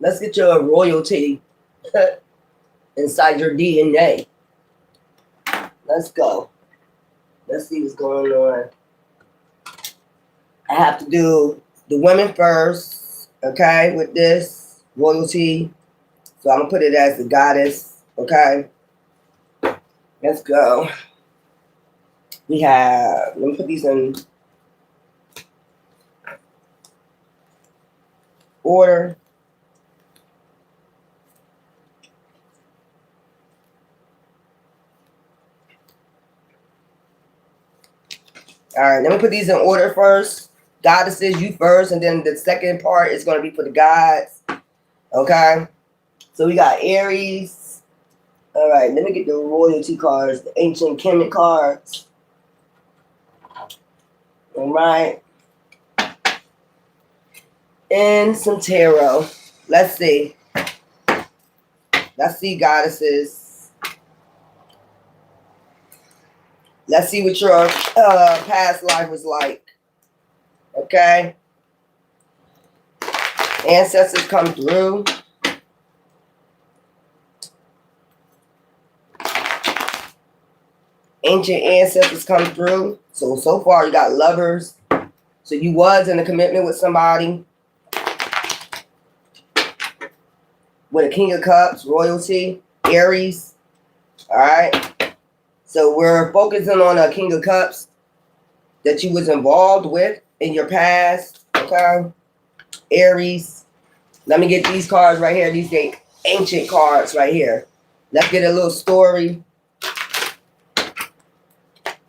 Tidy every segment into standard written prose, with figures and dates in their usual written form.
Let's get your royalty inside your DNA. Let's go. Let's see what's going on. I have to do the women first, okay, with this royalty. So I'm going to put it as the goddess, okay? Let's go. We have, let me put these in order. All right, let me put these in order first. Goddesses, you first, and then the second part is going to be for the gods, okay? So we got Aries. All right, let me get the royalty cards, the ancient Kemet cards. All right. And some tarot. Let's see. Let's see, goddesses. Let's see what your past life was like. Okay. Ancestors come through. Ancient ancestors come through. So far you got lovers. So you was in a commitment with somebody. With a King of Cups, royalty, Aries. All right. So we're focusing on a King of Cups that you was involved with in your past. Okay. Aries. Let me get these cards right here. These are ancient cards right here. Let's get a little story.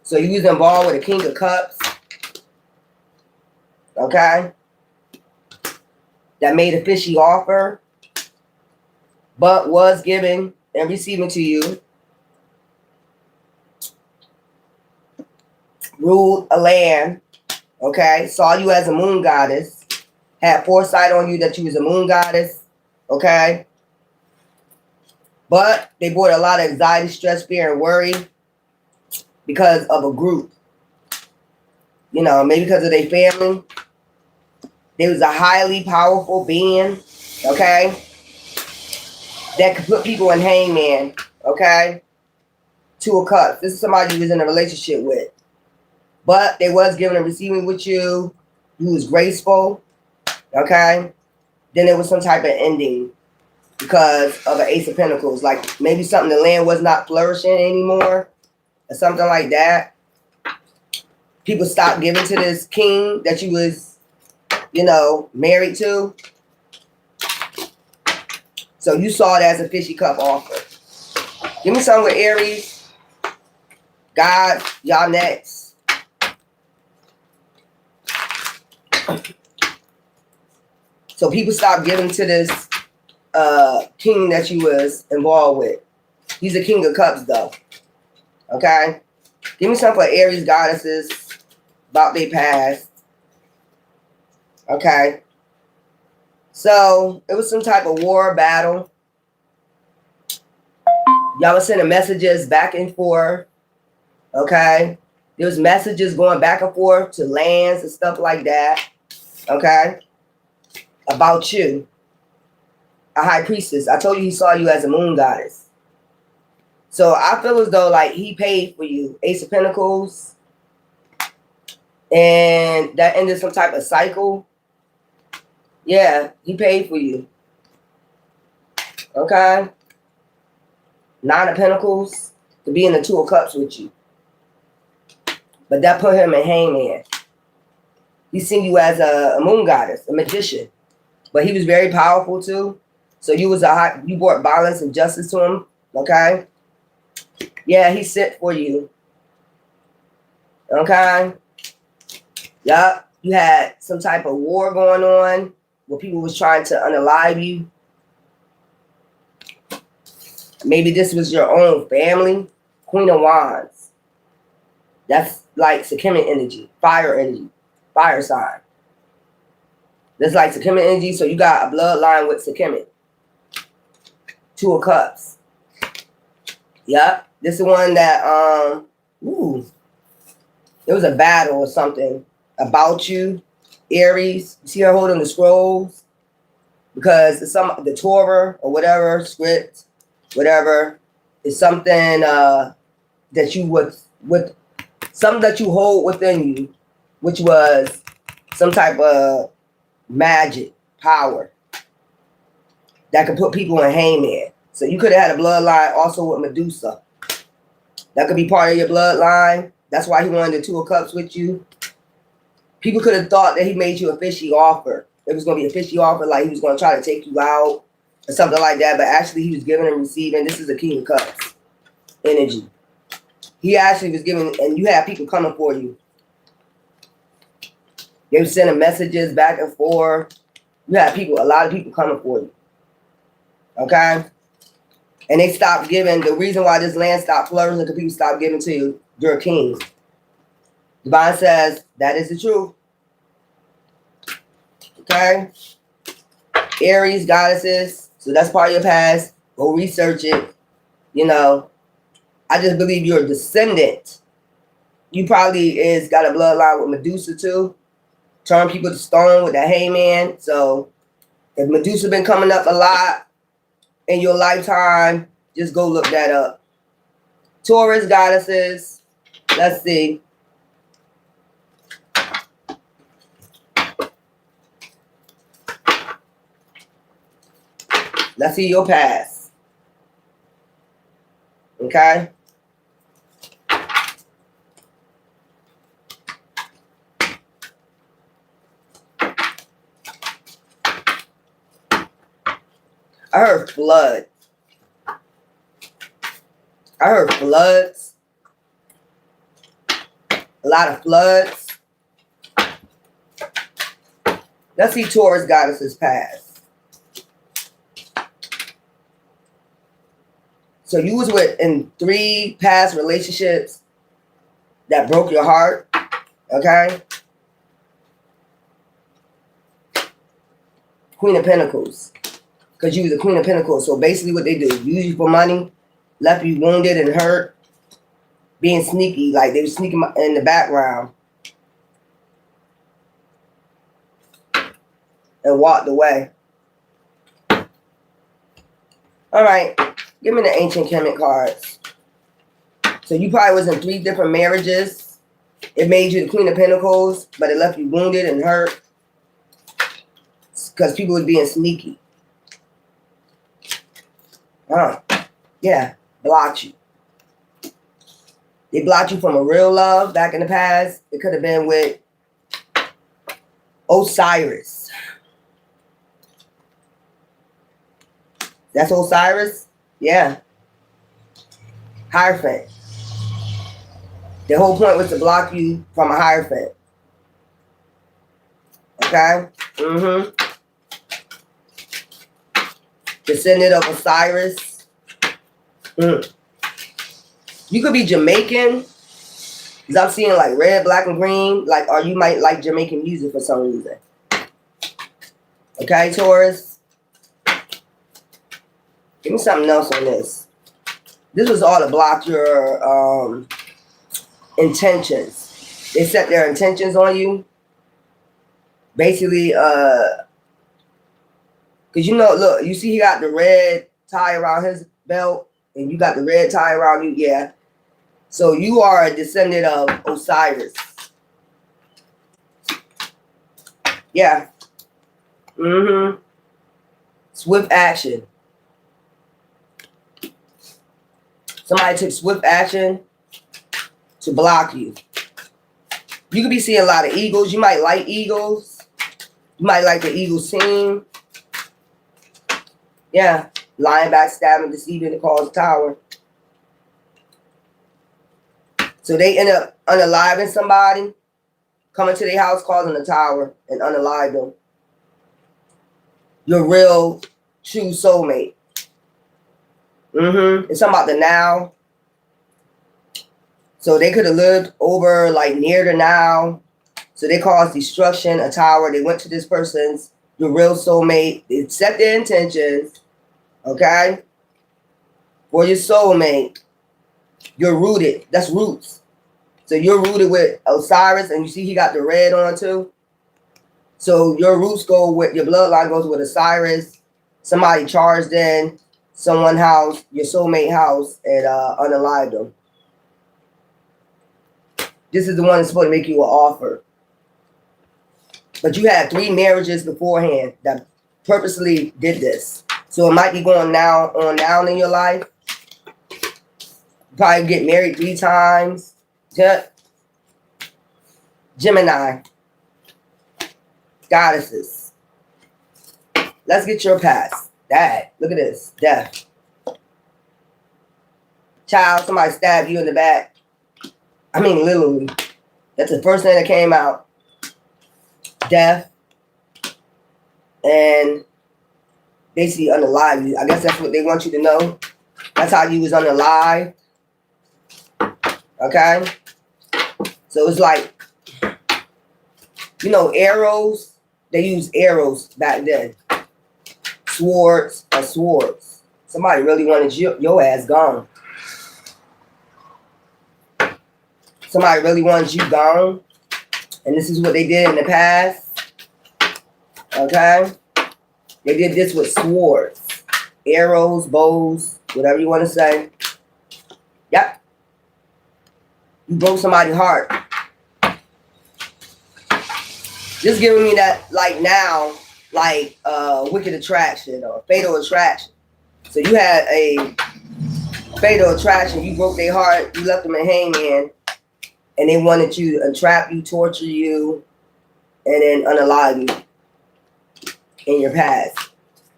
So you was involved with a King of Cups. Okay. That made a fishy offer, but was giving and receiving to you. Ruled a land. Okay. Saw you as a moon goddess. Had foresight on you that you was a moon goddess. Okay. But they brought a lot of anxiety, stress, fear, and worry because of a group. You know, maybe because of their family. There was a highly powerful being, okay, that could put people in hangman, okay? Two of Cups. This is somebody you was in a relationship with. But they was giving and receiving with you. You was graceful, okay? Then there was some type of ending because of an Ace of Pentacles. Like maybe something, the land was not flourishing anymore or something like that. People stopped giving to this king that you was, you know, married to. So you saw it as a fishy cup offer. Give me some with Aries. God, y'all next. So people stopped giving to this king that you was involved with. He's a King of Cups though. Okay? Give me some for Aries goddesses about their past. Okay? So it was some type of war battle. Y'all were sending messages back and forth. Okay? There was messages going back and forth to lands and stuff like that. Okay? About you. A high priestess. I told you he saw you as a moon goddess. So I feel as though like he paid for you. Ace of Pentacles. And that ended some type of cycle. Yeah, he paid for you. Okay? Nine of Pentacles to be in the Two of Cups with you. But that put him in hangman. He seen you as a moon goddess, a magician. But he was very powerful too. So you was you brought balance and justice to him. Okay? Yeah, he sent for you. Okay? Yup. You had some type of war going on where people was trying to unalive you. Maybe this was your own family. Queen of Wands. That's like Sakimit energy. Fire sign. That's like Sakimit energy. So you got a bloodline with Sakimit. Two of Cups. Yep. This is the one that, it was a battle or something about you. Aries. You see her holding the scrolls? because the Torah or whatever script, whatever, is something that you would something that you hold within you, which was some type of magic power that could put people in hangman. So you could have had a bloodline also with Medusa. That could be part of your bloodline. That's why he wanted the Two of Cups with you. People could have thought that he made you a fishy offer. It was going to be a fishy offer, like he was going to try to take you out or something like that. But actually, he was giving and receiving. This is a King of Cups energy. He actually was giving, and you have people coming for you. They were sending messages back and forth. You had people, a lot of people coming for you. Okay? And they stopped giving. The reason why this land stopped flourishing because people stopped giving to you. You're a king. Divine says that is the truth. Okay? Aries, goddesses. So that's part of your past. Go research it. You know, I just believe you're a descendant. You probably got a bloodline with Medusa too. Turn people to stone with the hangman. So if Medusa been coming up a lot in your lifetime, just go look that up. Taurus, goddesses. Let's see. Let's see your past. Okay? I heard flood. I heard floods. A lot of floods. Let's see Taurus goddesses past. So you was in 3 past relationships that broke your heart. Okay? Queen of Pentacles. Because you was the Queen of Pentacles. So basically what they do, use you for money, left you wounded and hurt, being sneaky, like they were sneaking in the background, and walked away. All right, give me the Ancient Kemet cards. So you probably was in 3 different marriages. It made you the Queen of Pentacles, but it left you wounded and hurt because people was being sneaky. Yeah, blocked you. They blocked you from a real love back in the past. It could have been with Osiris. That's Osiris? Yeah. Hierophant. The whole point was to block you from a Hierophant. Okay? Descendant of Osiris. You could be Jamaican. Because I'm seeing like red, black, and green. Like, or you might like Jamaican music for some reason. Okay, Taurus? Give me something else on this. This was all to block your intentions. They set their intentions on you. Basically, because you know, look, you see he got the red tie around his belt, and you got the red tie around you, yeah. So you are a descendant of Osiris. Yeah. Swift action. Somebody took swift action to block you. You could be seeing a lot of eagles. You might like eagles. You might like the eagle scene. Yeah. Lying, backstabbing, deceiving to cause tower. So they end up unaliving somebody, coming to their house, causing a tower, and unalive them. Your real, true soulmate. It's something about the now. So they could have lived over, like, near the now. So they caused destruction, a tower. They went to this person's, your real soulmate. They set their intentions. Okay? For your soulmate. You're rooted. That's roots. So you're rooted with Osiris, and you see he got the red on too. So your roots go with, your bloodline goes with Osiris, somebody charged in someone's house, your soulmate house, and unalived them. This is the one that's supposed to make you an offer. But you had 3 marriages beforehand that purposely did this. So it might be going down in your life. You probably get married 3 times. Gemini. Goddesses. Let's get your past. That. Look at this. Death. Child, somebody stabbed you in the back. I mean, literally. That's the first thing that came out. Death. And basically unalive you. I guess that's what they want you to know. That's how you was unalive. Okay? So it's like, you know, arrows. They used arrows back then. Swords or swords. Somebody really wanted your ass gone. Somebody really wanted you gone. And this is what they did in the past. Okay? They did this with swords. Arrows, bows, whatever you want to say. Yep. You broke somebody's heart. This giving me that, like now, like wicked attraction or fatal attraction. So you had a fatal attraction. You broke their heart. You left them in hangman. And they wanted you to entrap you, torture you, and then unalive you in your past.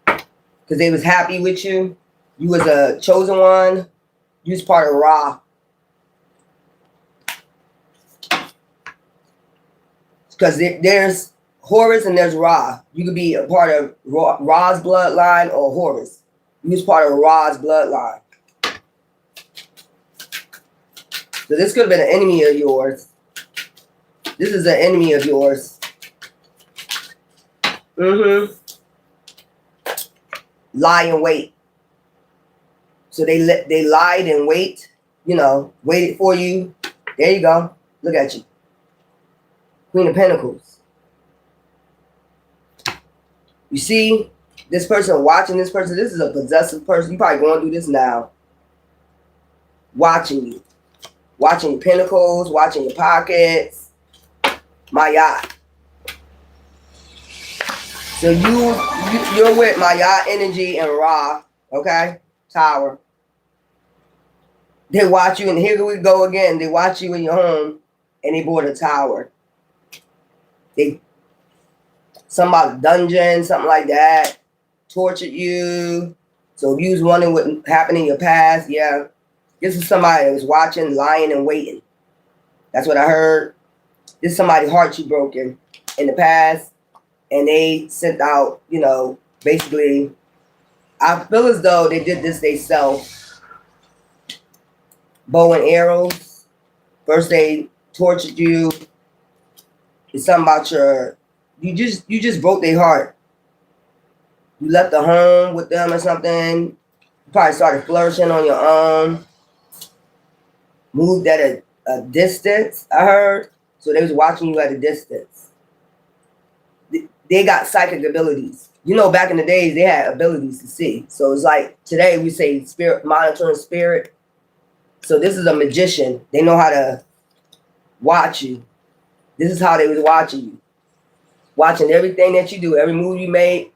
Because they was happy with you. You was a chosen one. You was part of Ra. Because there's Horus and there's Ra. You could be a part of Ra's bloodline or Horus. You was part of Ra's bloodline. So this could have been an enemy of yours. This is an enemy of yours. Lie and wait. So they lied and wait. You know, waited for you. There you go. Look at you. Queen of Pentacles. You see, this person watching this person, this is a possessive person. You probably going through this now. Watching you. Watching your pentacles, watching your pockets. Mayat. So you're with Mayat energy and Ra, okay? Tower. They watch you, and here we go again. They watch you in your home, and they board a tower. Some about dungeon, something like that. Tortured you. So if you was wondering what happened in your past, yeah. This is somebody that was watching, lying, and waiting. That's what I heard. This is somebody's heart you broken in the past. And they sent out, you know, basically, I feel as though they did this themselves. Bow and arrows. First they tortured you. It's something about you just broke their heart. You left the home with them or something. You probably started flourishing on your own. Moved at a distance, I heard. So they was watching you at a distance. They got psychic abilities. You know, back in the days, they had abilities to see. So it's like today we say spirit, monitoring spirit. So this is a magician. They know how to watch you. This is how they was watching you. Watching everything that you do, every move you made,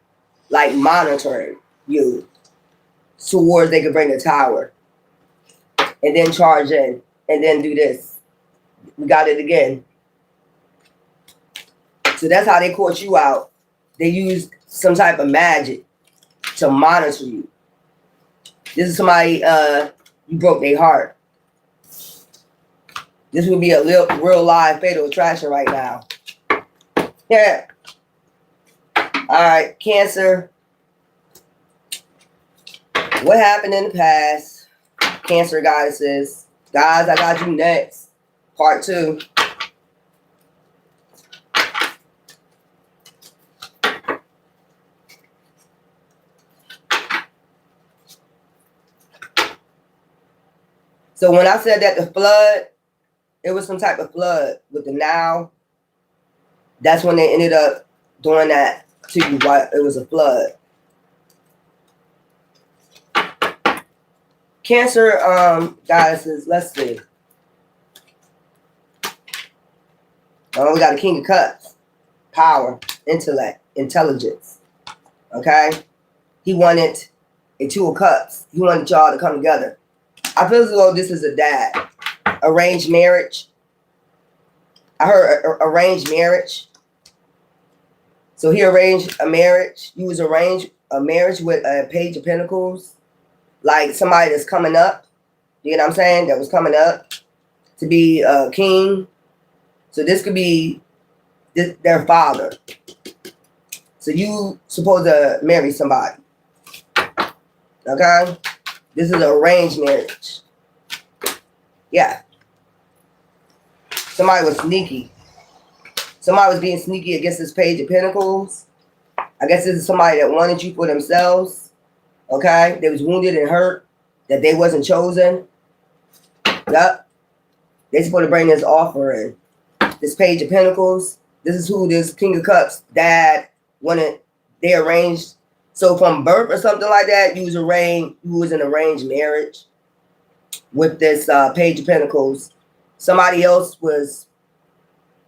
like monitoring you towards they could bring a tower. And then charge in. And then do this. We got it again. So that's how they caught you out. They used some type of magic to monitor you. This is somebody, you broke their heart. This would be a real live fatal attraction right now. Yeah. All right, Cancer. What happened in the past? Cancer goddesses. Guys, I got you next. Part 2. So when I said that the flood, it was some type of flood with the Nile. That's when they ended up doing that to you while it was a flood. Cancer goddesses, let's see. Oh, we got a King of Cups. Power, intellect, intelligence. Okay? He wanted a Two of Cups. He wanted y'all to come together. I feel as though this is a dad. Arranged marriage. I heard arranged marriage. So he arranged a marriage. He was arranged a marriage with a Page of Pentacles. Like somebody that's coming up. You know what I'm saying? That was coming up to be a king. So this could be their father. So you supposed to marry somebody. Okay? This is an arranged marriage. Yeah. Somebody was sneaky. Somebody was being sneaky against this Page of Pentacles. I guess this is somebody that wanted you for themselves. Okay? They was wounded and hurt. That they wasn't chosen. Yup. They supposed to bring this offer in. This Page of Pentacles. This is who this King of Cups dad wanted. They arranged. So from birth or something like that, you was in arranged marriage with this Page of Pentacles. Somebody else was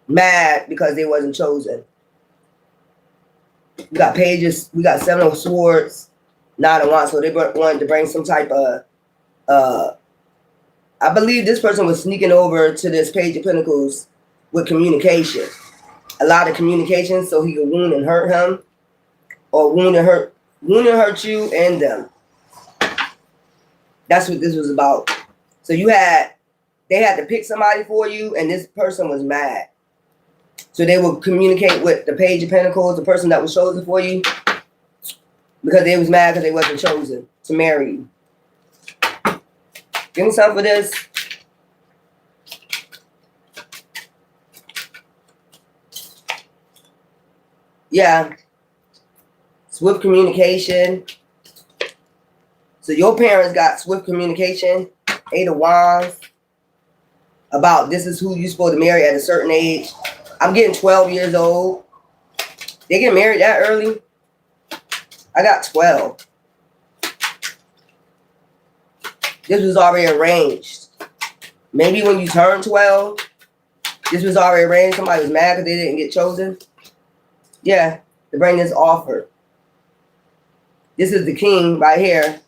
mad because they wasn't chosen. We got pages. We got Seven of Swords, Nine of Wands. So they wanted to bring some type of. I believe this person was sneaking over to this Page of Pentacles with communication. A lot of communication, so he could wound and hurt him, or wound and hurt you and them. That's what this was about. So they had to pick somebody for you, and this person was mad. So they would communicate with the Page of Pentacles, the person that was chosen for you, because they was mad because they wasn't chosen to marry you. Give me something for this. Yeah. Swift communication. So your parents got swift communication. Eight of Wands. About this is who you're supposed to marry at a certain age. I'm getting 12 years old. They get married that early? I got 12. This was already arranged. Maybe when you turn 12, this was already arranged. Somebody was mad because they didn't get chosen. Yeah, to bring this offer. This is the king right here.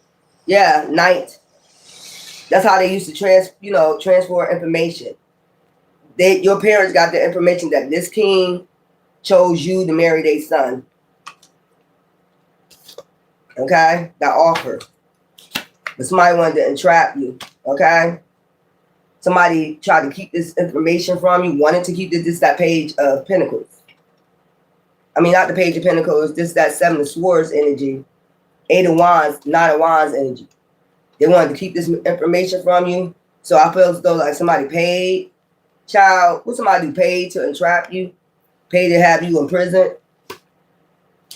Yeah, Knight. That's how they used to transfer information. Your parents got the information that this king chose you to marry their son. Okay? That offer. But somebody wanted to entrap you. Okay? Somebody tried to keep this information from you, wanted to keep that Page of Pentacles. I mean, not the Page of Pentacles, this that Seven of Swords energy. Eight of Wands, Nine of Wands energy. They wanted to keep this information from you. So I feel as though like somebody paid. Child, what somebody do? Paid to entrap you? Paid to have you in prison?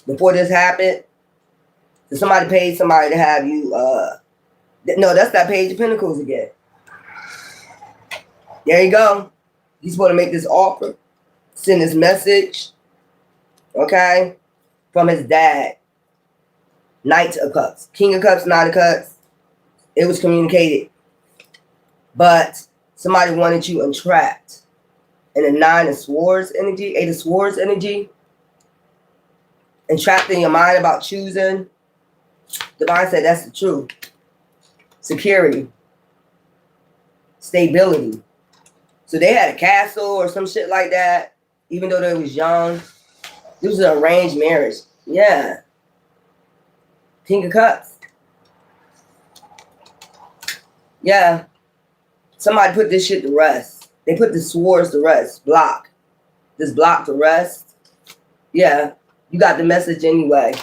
Before this happened? So somebody paid somebody to have you, no, that's that Page of Pentacles again. There you go. He's supposed to make this offer. Send this message. Okay? From his dad. Knight of Cups. King of Cups, Nine of Cups. It was communicated. But somebody wanted you entrapped. And the Nine of Swords energy, Eight of Swords energy. Entrapped in your mind about choosing. Divine said that's the truth. Security. Stability. So they had a castle or some shit like that. Even though they was young. This was an arranged marriage. Yeah. King of Cups. Yeah. Somebody put this shit to rest. They put the swords to rest. Block. This block to rest. Yeah. You got the message anyway.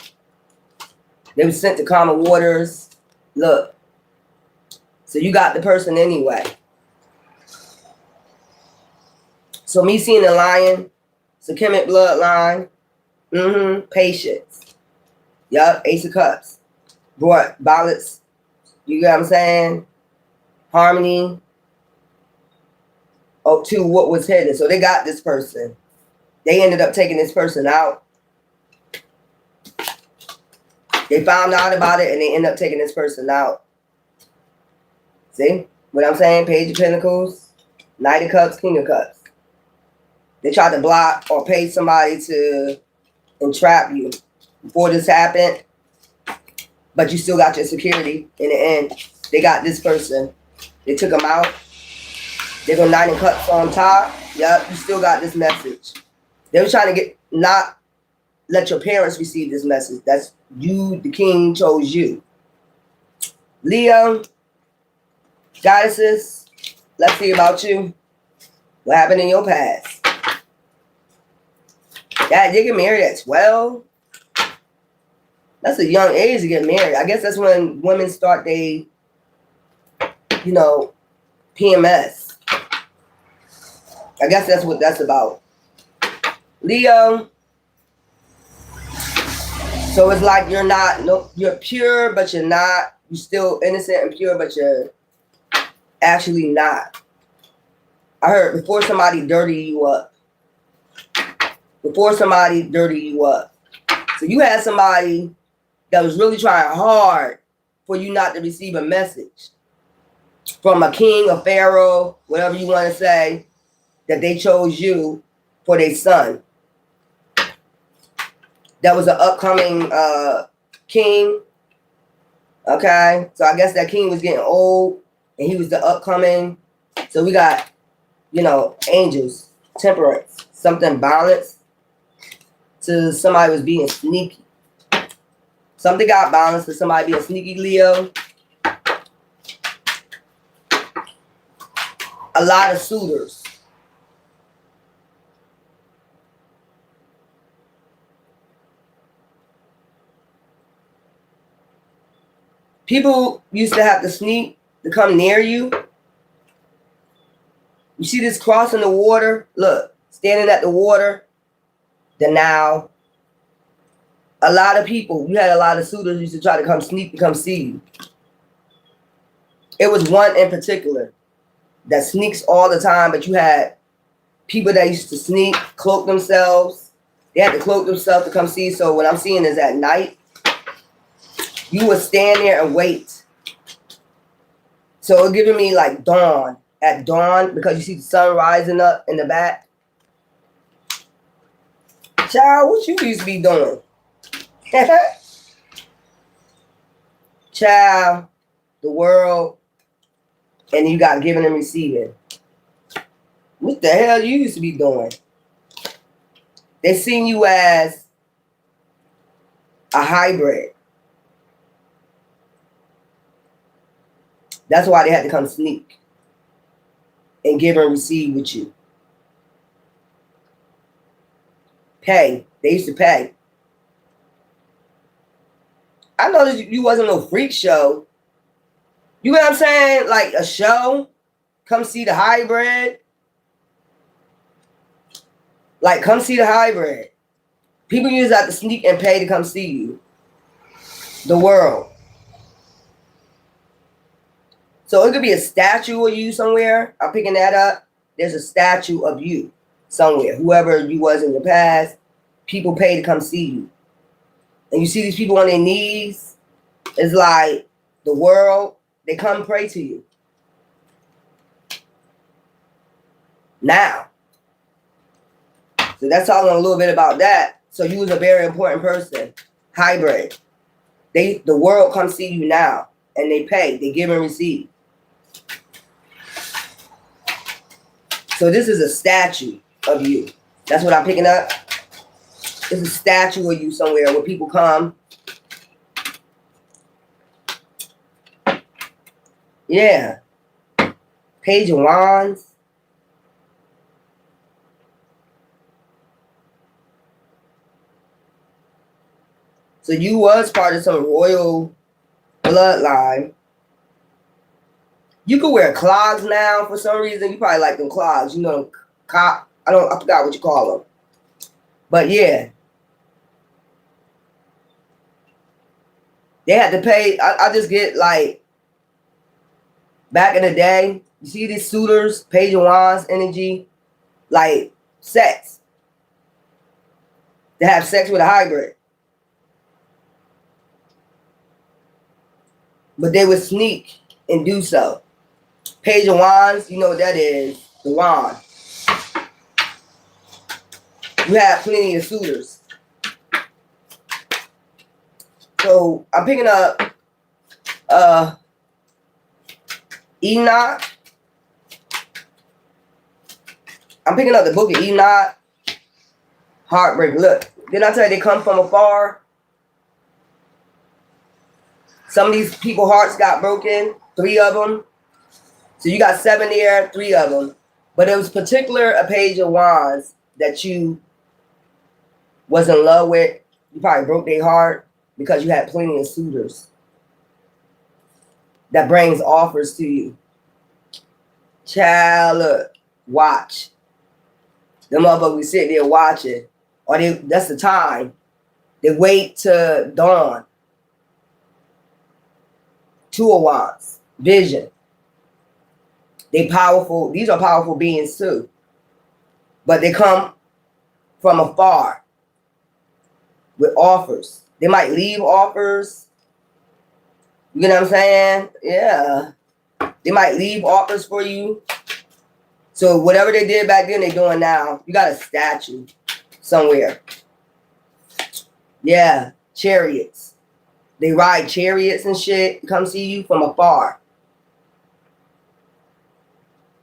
They were sent to calmer waters. Look. So you got the person anyway. So me seeing the lion. Sakemic bloodline. Patience. Yup. Ace of Cups. Brought balance. You get what I'm saying? Harmony. To what was hidden. So they got this person. They ended up taking this person out. They found out about it and they end up taking this person out. See what I'm saying? Page of Pentacles, Knight of Cups, King of Cups. They tried to block or pay somebody to entrap you before this happened, but you still got your security in the end. They got this person. They took them out. They go Nine of Cups on top. Yep, you still got this message. They were trying to get, not let your parents receive this message. That's you, the king chose you. Leo, goddesses, let's see about you. What happened in your past? Yeah, they get married at 12. That's a young age to get married. I guess that's when women start they, you know, PMS. I guess that's what that's about. Leo. So it's like you're not, no, you're pure, but you're not. You're still innocent and pure, but you're actually not. I heard before somebody dirty you up. Before somebody dirty you up. So you had somebody that was really trying hard for you not to receive a message from a king, a pharaoh, whatever you want to say, that they chose you for their son. That was an upcoming king. Okay. So I guess that king was getting old and he was the upcoming. So we got, you know, angels, temperance, something balanced to somebody was being sneaky. Something got balanced to somebody being sneaky, Leo. A lot of suitors. People used to have to sneak to come near you. You see this cross in the water? Look, standing at the water. Then now, a lot of people, you had a lot of suitors used to try to come sneak to come see you. It was one in particular that sneaks all the time, but you had people that used to sneak, cloak themselves. They had to cloak themselves to come see. So what I'm seeing is at night, you would stand there and wait. So it's giving me like dawn. At dawn, because you see the sun rising up in the back. Child, what you used to be doing? Child, the world, and you got giving and receiving. What the hell you used to be doing? They seen you as a hybrid. That's why they had to come sneak and give and receive with you. Pay. They used to pay. I know that you wasn't no freak show. You know what I'm saying? Like a show. Come see the hybrid. Like, come see the hybrid. People used to have to sneak and pay to come see you. The world. So it could be a statue of you somewhere. I'm picking that up. There's a statue of you somewhere. Whoever you was in the past, people pay to come see you. And you see these people on their knees. It's like the world. They come pray to you. Now. So that's talking a little bit about that. So you was a very important person. Hybrid. The world come see you now. And they pay. They give and receive. So this is a statue of you. That's what I'm picking up. It's a statue of you somewhere where people come. Yeah. Page of Wands. So you was part of some royal bloodline. You could wear clogs now for some reason. You probably like them clogs. You know, I forgot what you call them. But yeah. They had to pay. I just get like, back in the day, you see these suitors, Page of Wands energy, like sex. They have sex with a hybrid. but they would sneak and do so. Page of Wands, you know what that is, the wand. You have plenty of suitors. So I'm picking up Enoch. I'm picking up the book of Enoch. Heartbreak. Look, didn't I tell you they come from afar? Some of these people's hearts got broken, 3 of them. So you got 7 there, 3 of them. But it was particular a page of wands that you was in love with. You probably broke their heart because you had plenty of suitors. That brings offers to you. Child, look, watch. Them motherfuckers sit there watching. Or that's the time. They wait to dawn. 2 of wands. Vision. They powerful. These are powerful beings too. But they come from afar with offers. They might leave offers. You know what I'm saying? Yeah. They might leave offers for you. So whatever they did back then, they're doing now. You got a statue somewhere. Yeah. Chariots. They ride chariots and shit. Come see you from afar.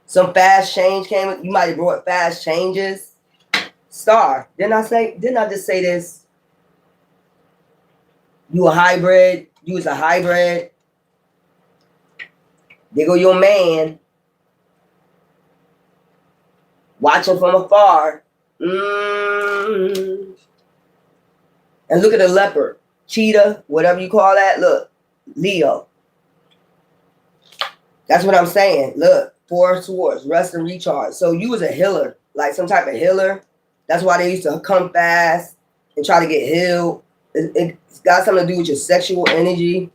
Some fast change came. You might have brought fast changes. Star. Didn't I just say this? You a hybrid. You was a hybrid. There go your man. Watching from afar. And look at the leopard. Cheetah. Whatever you call that. Look. Leo. That's what I'm saying. Look. 4 of swords. Rest and recharge. So you was a healer. Like some type of healer. That's why they used to come fast and try to get healed. It's got something to do with your sexual energy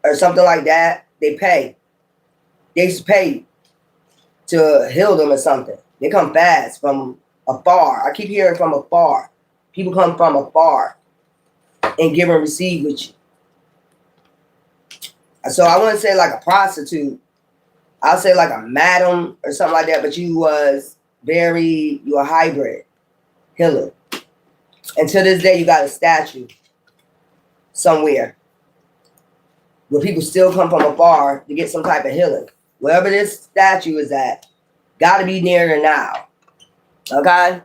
or something like that. They pay. They used to pay to heal them or something. They come fast from afar. I keep hearing from afar. People come from afar and give and receive with you. So I wouldn't say like a prostitute. I'll say like a madam or something like that. But you a hybrid healer. And to this day, you got a statue somewhere where people still come from afar to get some type of healing. Wherever this statue is at, got to be near her now. Okay?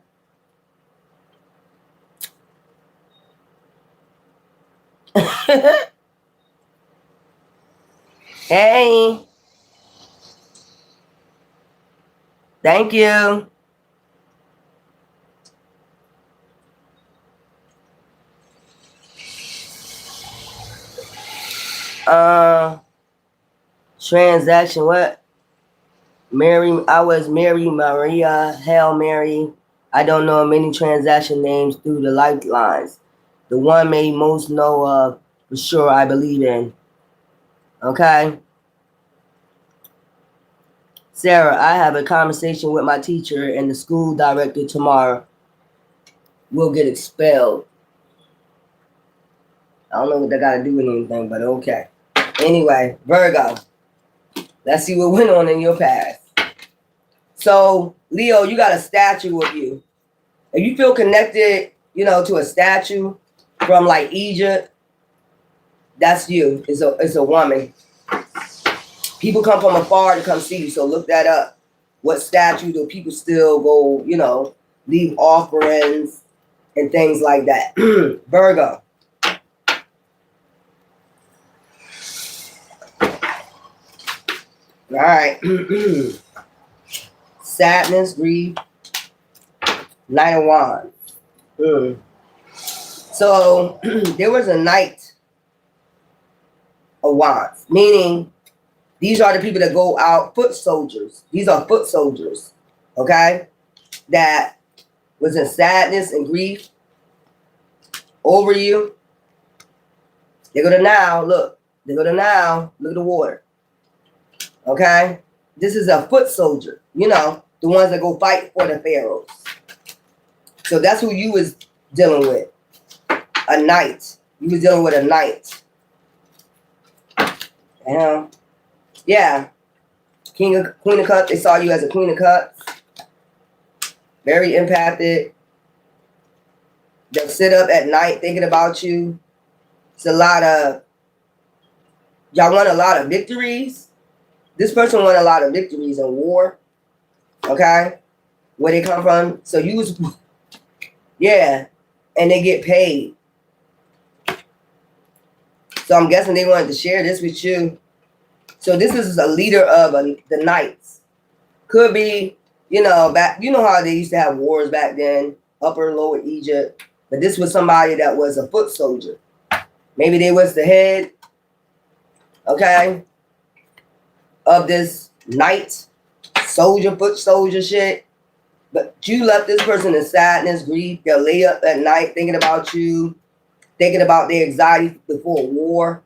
Hey. Thank you. Transaction, what? I was Mary Maria, Hail Mary. I don't know many transaction names through the lifelines. The one may most know of for sure I believe in. Okay? Sarah, I have a conversation with my teacher and the school director tomorrow. We'll get expelled. I don't know what that got to do with anything, but okay. Anyway, Virgo. Let's see what went on in your past. So, Leo, you got a statue of you. If you feel connected, to a statue from like Egypt, that's you. It's a woman. People come from afar to come see you, so look that up. What statue do people still go, leave offerings and things like that? Virgo. All right. Sadness, grief, Knight of Wands. So there was a Knight of Wands, meaning these are the people that go out, foot soldiers. These are foot soldiers, okay? That was in sadness and grief over you. They go to now, look. They go to now, look at the water. Okay? This is a foot soldier, the ones that go fight for the pharaohs. So that's who you was dealing with. A knight. You was dealing with a knight. Yeah. Queen of Cups. They saw you as a Queen of Cups. Very impacted. They'll sit up at night thinking about you. It's a lot of, y'all won a lot of victories. This person won a lot of victories in war. Okay? Where they come from. So you was, yeah. And they get paid. So I'm guessing they wanted to share this with you. So this is a leader of the Knights. Could be, you know, back, you know how they used to have wars back then, Upper and Lower Egypt. But this was somebody that was a foot soldier. Maybe they was the head, okay, of this knight, soldier, foot soldier shit. But you left this person in sadness, grief. They'll lay up at night thinking about you, thinking about their anxiety before war.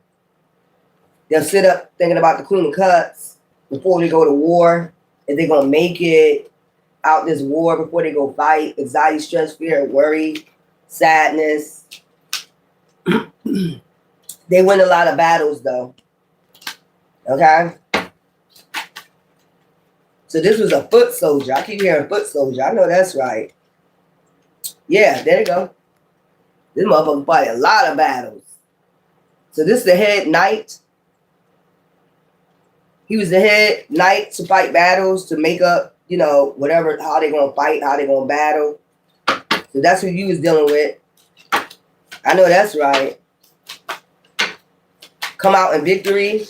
They'll sit up thinking about the Queen of Cups before they go to war. If they're going to make it out this war before they go fight. Anxiety, stress, fear, worry, sadness. They win a lot of battles, though. Okay? So this was a foot soldier. I keep hearing foot soldier. I know that's right. Yeah, there you go. This motherfucker fought a lot of battles. So this is the head knight. He was the head knight to fight battles, to make up, you know, whatever, how they going to fight, how they going to battle. So that's who you was dealing with. I know that's right. Come out in victory.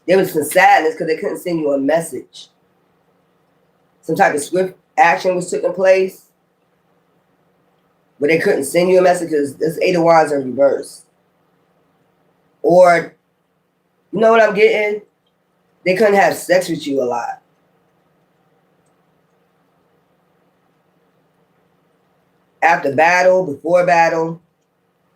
There was some sadness because they couldn't send you a message. Some type of swift action was taking place. But they couldn't send you a message because this Eight of Wands in reverse. Or, you know what I'm getting? They couldn't have sex with you a lot. After battle, before battle,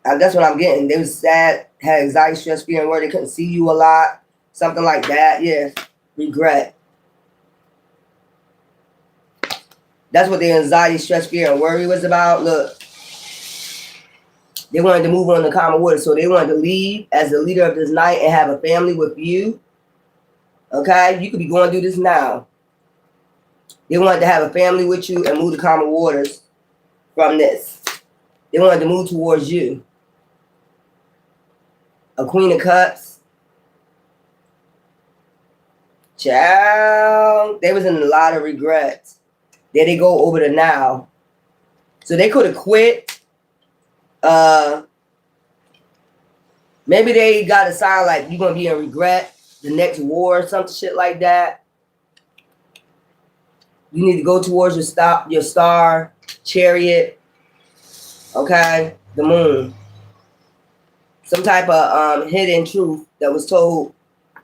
that's what I'm getting. They was sad, had anxiety, stress, fear, and worry. They couldn't see you a lot. Something like that. Yeah. Regret. That's what their anxiety, stress, fear, and worry was about. Look. They wanted to move on to common water. So they wanted to leave as the leader of this night and have a family with you. Okay? You could be going through this now. They wanted to have a family with you and move to common waters from this. They wanted to move towards you. A Queen of Cups. Child. They was in a lot of regrets. There they go over to now. So they could have quit. Maybe they got a sign like you're gonna be in regret the next war or some shit like that. You need to go towards your star chariot. Okay, the moon. Some type of hidden truth that was told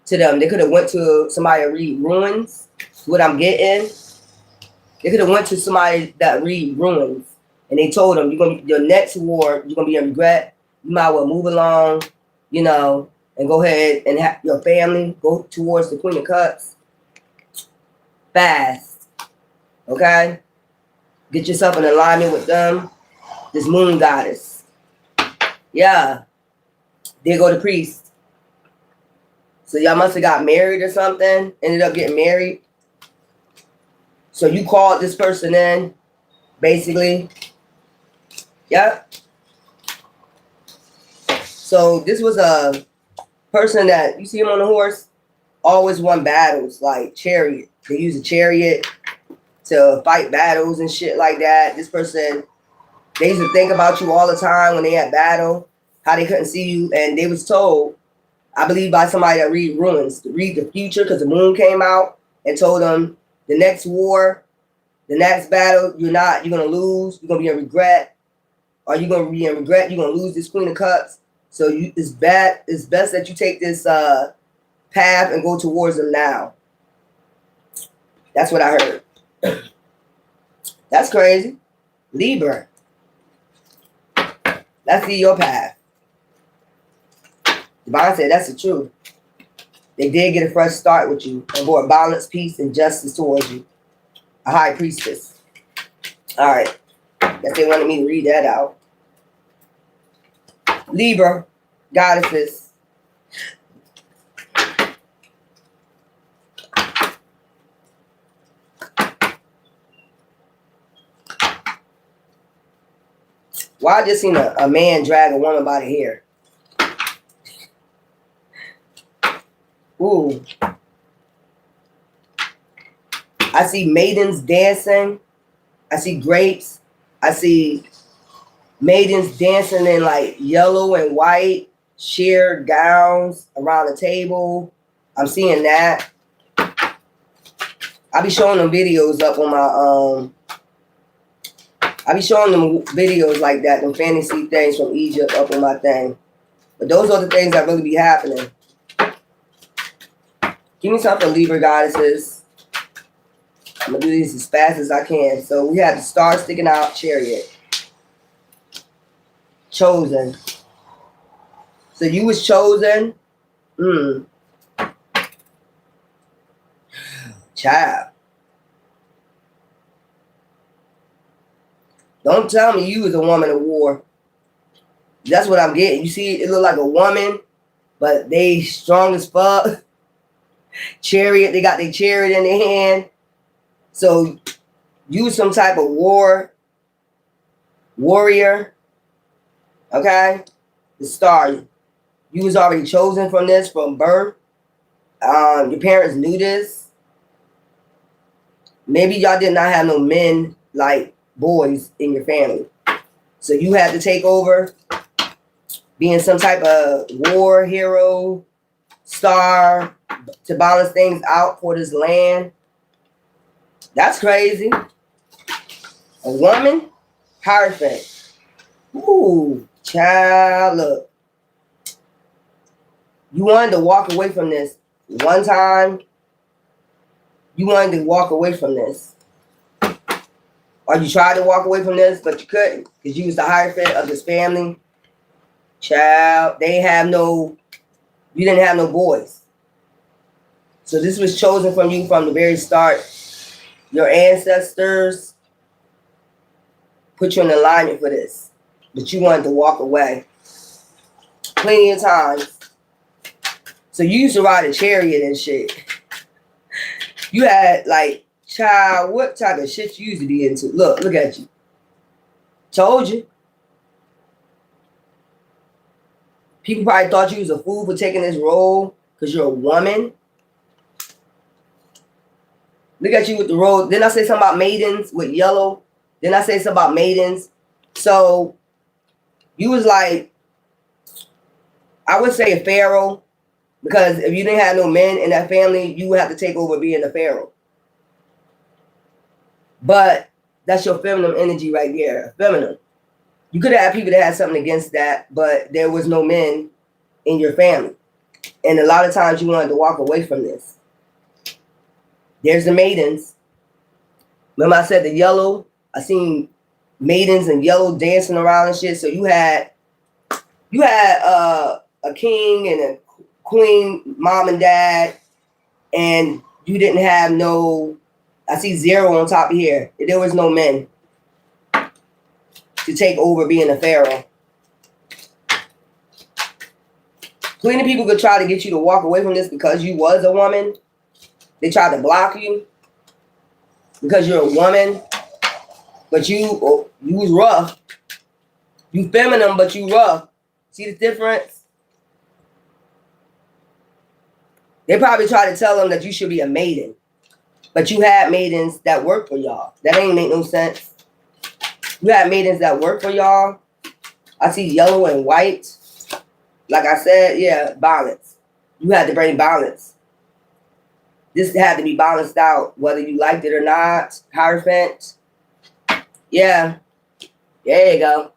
to them. They could have went to somebody to read ruins. What I'm getting. They could have went to somebody that read ruins. And they told them, your next war, you're going to be in regret. You might well move along, you know, and go ahead and have your family go towards the Queen of Cups. Fast. Okay? Get yourself in alignment with them. This moon goddess. Yeah. There go the priest. So y'all must have got married or something. Ended up getting married. So you called this person in, basically. Yep. So this was a person that, you see him on the horse, always won battles, like chariot. They use a chariot to fight battles and shit like that. This person, they used to think about you all the time when they had battle, how they couldn't see you. And they was told, I believe by somebody that read ruins, to read the future, because the moon came out and told them the next war, the next battle, you're going to lose. You're going to be in regret. Are you going to be in regret? You're going to lose this Queen of Cups. So it's best that you take this path and go towards them now. That's what I heard. That's crazy. Libra. Let's see your path. Divine said that's the truth. They did get a fresh start with you and brought balance, peace, and justice towards you. A high priestess. All right. Guess they wanted me to read that out. Libra, goddesses. Why I just seen a man drag a woman by the hair? Ooh. I see maidens dancing. I see grapes. I see maidens dancing in like yellow and white sheer gowns around the table. I'm seeing that. I be showing them videos up on my I be showing them videos like that, them fantasy things from Egypt up on my thing. But those are the things that really be happening. Give me something, Libra goddesses. I'm gonna do this as fast as I can. So we have the star sticking out, Chariot. Chosen. So you was chosen. Child. Don't tell me you was a woman of war. That's what I'm getting. You see, it look like a woman, but they strong as fuck. Chariot, they got their chariot in their hand. So you was some type of warrior. Okay? The star. You was already chosen from this from birth. Your parents knew this. Maybe y'all did not have no men like boys in your family. So you had to take over being some type of war hero, star to balance things out for this land. That's crazy. A woman, Hierophant. Ooh, child, look. You wanted to walk away from this one time. You wanted to walk away from this. Or you tried to walk away from this, but you couldn't because you was the Hierophant of this family. Child, you didn't have no boys. So this was chosen from you from the very start. Your ancestors put you in alignment for this, but you wanted to walk away plenty of times. So you used to ride a chariot and shit. You had like, child, what type of shit you used to be into? Look at you. Told you. People probably thought you was a fool for taking this role because you're a woman. Look at you with the role. Then I say something about maidens with yellow. Then I say something about maidens. So you was like, I would say a pharaoh, because if you didn't have no men in that family, you would have to take over being a pharaoh. But that's your feminine energy right there. Feminine. You could have had people that had something against that, but there was no men in your family. And a lot of times you wanted to walk away from this. There's the maidens. Remember I said the yellow? I seen maidens in yellow dancing around and shit. So you had a king and a queen, mom and dad, and you didn't have no, I see 0 on top of here. There was no men to take over being a pharaoh. Plenty of people could try to get you to walk away from this because you was a woman. They tried to block you because you're a woman, but you was rough. You feminine, but you rough. See the difference? They probably tried to tell them that you should be a maiden, but you had maidens that work for y'all. That ain't make no sense. You had maidens that work for y'all. I see yellow and white. Like I said, yeah, balance. You had to bring balance. This had to be balanced out, whether you liked it or not. Hierophant. Yeah. There you go.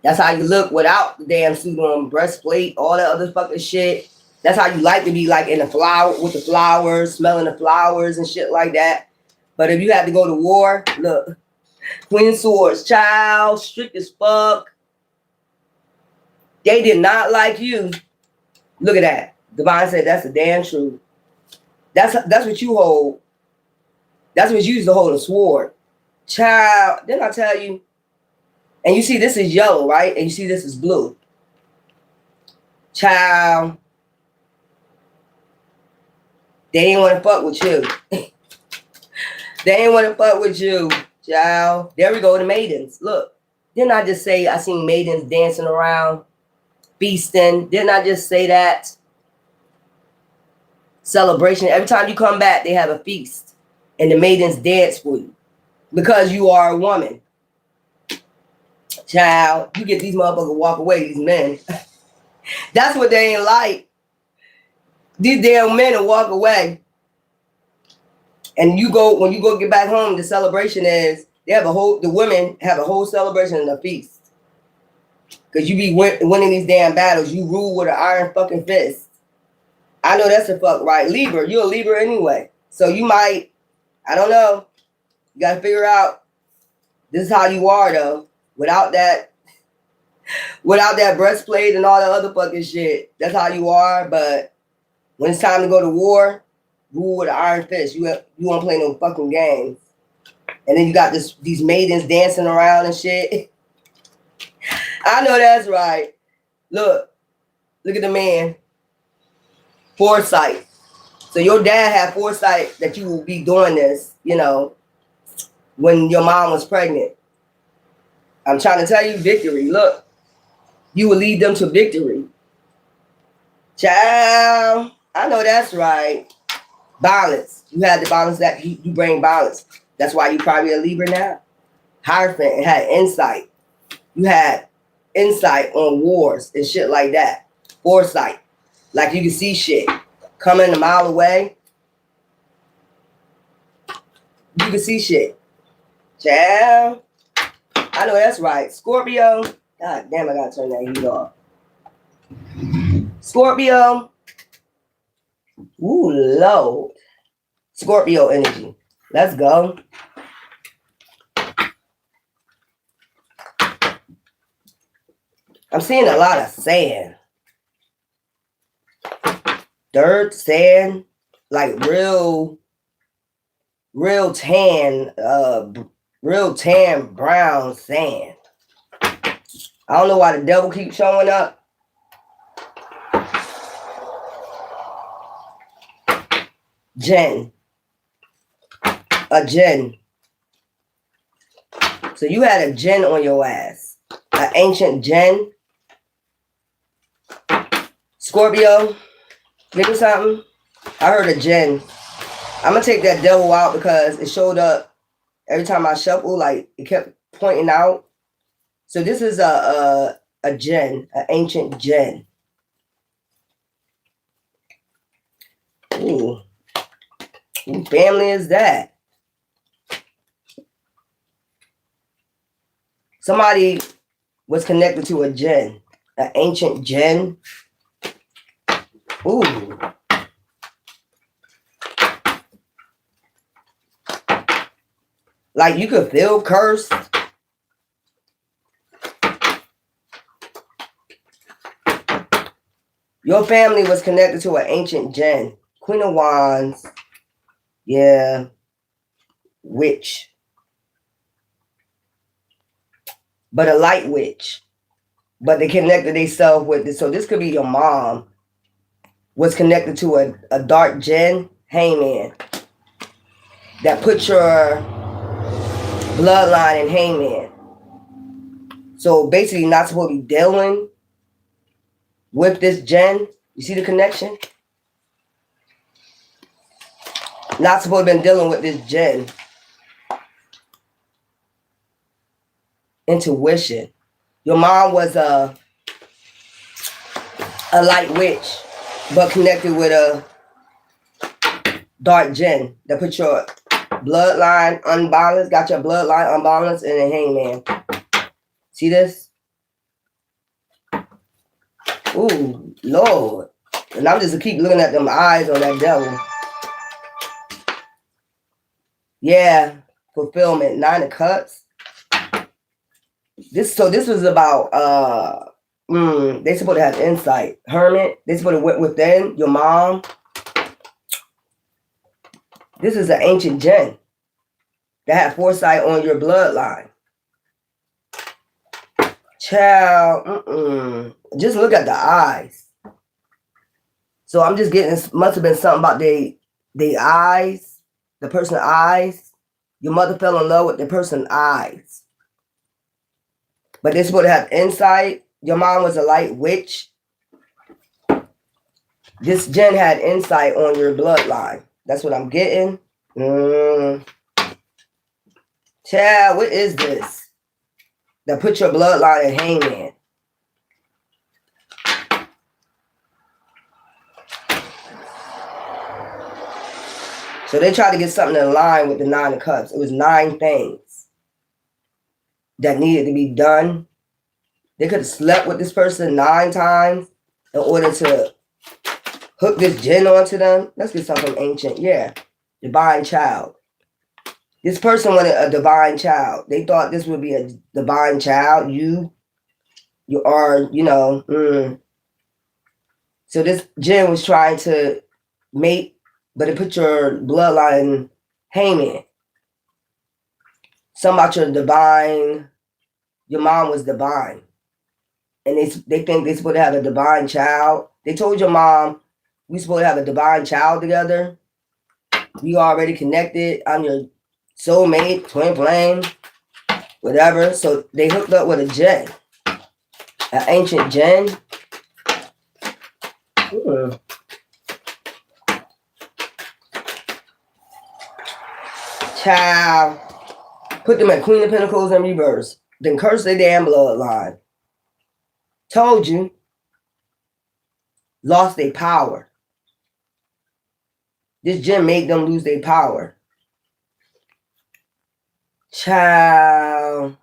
That's how you look without the damn suit on, breastplate, all that other fucking shit. That's how you like to be, like in the flower, with the flowers, smelling the flowers and shit like that. But if you had to go to war, look. Queen of Swords, child, strict as fuck. They did not like you. Look at that. Divine said that's the damn truth. That's what you hold. That's what you used to hold, a sword. Child, didn't I tell you? And you see this is yellow, right? And you see this is blue. Child, they ain't want to fuck with you. They ain't want to fuck with you, child. There we go, the maidens. Look, didn't I just say I seen maidens dancing around, feasting? Didn't I just say that? Celebration. Every time you come back, they have a feast. And the maidens dance for you. Because you are a woman. Child, you get these motherfuckers walk away, these men. That's what they ain't like. These damn men will walk away. And you go, when you go get back home, the celebration is, the women have a whole celebration and a feast. Because you be winning these damn battles. You rule with an iron fucking fist. I know that's a fuck right. Libra, you're a Libra anyway. So you might, I don't know. You got to figure out, this is how you are though. Without that breastplate and all that other fucking shit. That's how you are. But when it's time to go to war, rule with an iron fist. You won't play no fucking games. And then you got these maidens dancing around and shit. I know that's right. Look at the man. Foresight. So your dad had foresight that you will be doing this, you know, when your mom was pregnant. I'm trying to tell you, victory. Look, you will lead them to victory. Child, I know that's right. Balance. You had the balance that you bring balance. That's why you probably a Libra now. Hierophant and had insight. You had insight on wars and shit like that. Foresight. Like you can see shit coming a mile away. You can see shit. Child. I know that's right. Scorpio. God damn, I gotta turn that heat off. Scorpio. Ooh, Lord. Scorpio energy. Let's go. I'm seeing a lot of sand. Dirt, sand, like real tan, real tan brown sand. I don't know why the devil keeps showing up. A Jen. So you had a Jen on your ass. An ancient Jen. Scorpio, give me something. I heard a Jen. I'm going to take that devil out because it showed up every time I shuffle, like it kept pointing out. So this is a Jen, an ancient Jen. Ooh. Who family is that? Somebody was connected to a Jen, an ancient Jen. Ooh. Like you could feel cursed. Your family was connected to an ancient Jen. Queen of Wands. Yeah. Witch. But a light witch. But they connected themselves with this. So this could be your mom. Was connected to a dark Jen. Hangman. That put your bloodline in hangman. So basically not supposed to be dealing with this Jen. You see the connection? Not supposed to be dealing with this Jen. Intuition. Your mom was a light witch, but connected with a dark Jen that put your bloodline unbalanced, got your bloodline unbalanced in a hangman. See this? Ooh, Lord. And I'm just keep looking at them eyes on that devil. Yeah, fulfillment. 9 of Cups. This was about they supposed to have insight. Hermit. They supposed to went within your mom. This is an ancient Jen that had foresight on your bloodline. Child, just look at the eyes. So I'm just getting, must have been something about the eyes, the person's eyes. Your mother fell in love with the person's eyes. But this would have insight. Your mom was a light witch. This Jen had insight on your bloodline. That's what I'm getting. Child, what is this? That put your bloodline in hangman. So they tried to get something in line with the 9 of Cups. It was 9 things that needed to be done. They could have slept with this person 9 times in order to hook this Jinn onto them. Let's get something ancient. Yeah. Divine child. This person wanted a divine child. They thought this would be a divine child. You are, you know. So this Jinn was trying to mate, but it put your bloodline hanging. Something about your divine, your mom was divine. And they think they're supposed to have a divine child. They told your mom, we supposed to have a divine child together. We already connected. I'm your soulmate, twin flame, whatever. So they hooked up with a Jinn, an ancient Jinn. Child, put them at Queen of Pentacles in reverse. Then curse their damn bloodline. Told you. Lost their power. This Jinn made them lose their power. Child.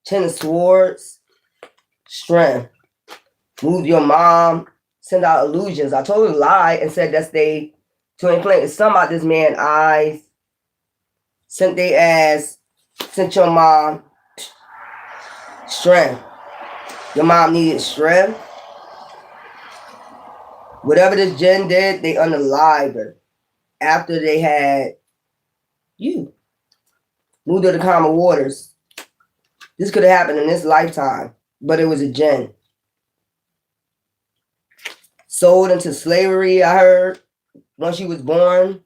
10 of Swords. Strength. Move your mom. Send out illusions. I told her to lie and said that's they twin flame. It's something about this man's eyes. Sent their ass. Sent your mom strength. Your mom needed strength. Whatever this Jinn did, they unalived her. After they had you. Moved to the calmer waters. This could have happened in this lifetime, but it was a Jinn. Sold into slavery, I heard. Once she was born,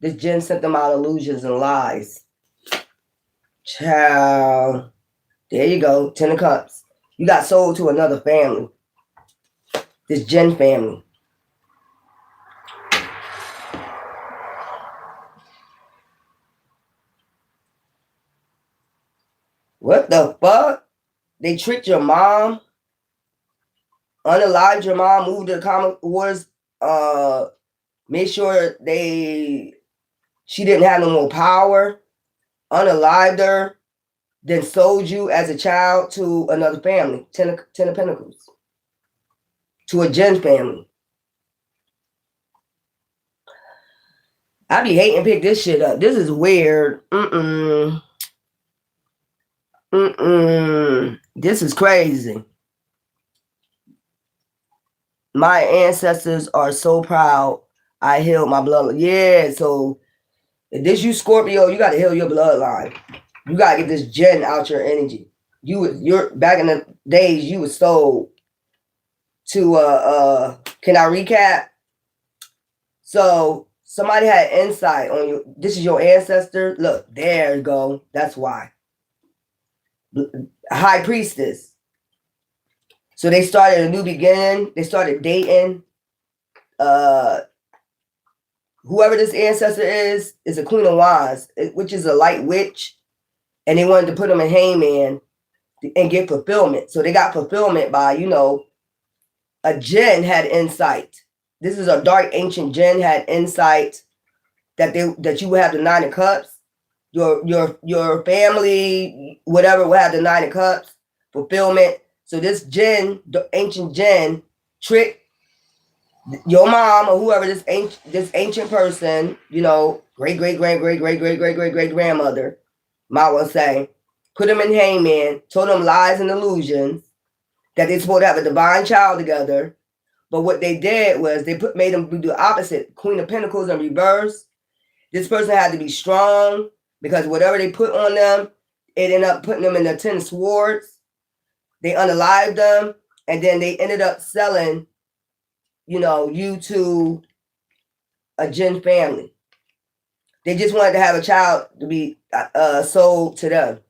this Jinn sent them out illusions and lies. Child. There you go. 10 of Cups. You got sold to another family. This Jinn family. What the fuck? They tricked your mom. Unalived your mom. Moved to the common waters. Made sure she didn't have no more power. Unalived her. Then sold you as a child to another family. 10 of Pentacles. To a Jinn family. I be hating to pick this shit up. This is weird. This is crazy. My ancestors are so proud I healed my bloodline. Yeah, so if this you Scorpio, you got to heal your bloodline. You got to get this Jinn out your energy. You're back in the days you were sold to can I recap? So somebody had insight on you. This is your ancestor. Look, there you go. That's why. High priestess. So they started a new beginning. They started dating. Whoever this ancestor is a Queen of Wands, which is a light witch. And they wanted to put them in hangman and get fulfillment. So they got fulfillment by, a Jinn had insight. This is a dark ancient Jinn had insight that you would have the 9 of Cups. Your family, whatever, will have the 9 of Cups, fulfillment. So this Jinn, the ancient Jinn, tricked your mom or whoever this ancient person, great grandmother, might well say, put them in hangman, told them lies and illusions that they're supposed to have a divine child together. But what they did was they made them do the opposite. Queen of Pentacles in reverse. This person had to be strong because whatever they put on them, it ended up putting them in the 10 swords. They unalived them, and then they ended up selling, you know, you to a Jinn family. They just wanted to have a child to be sold to them.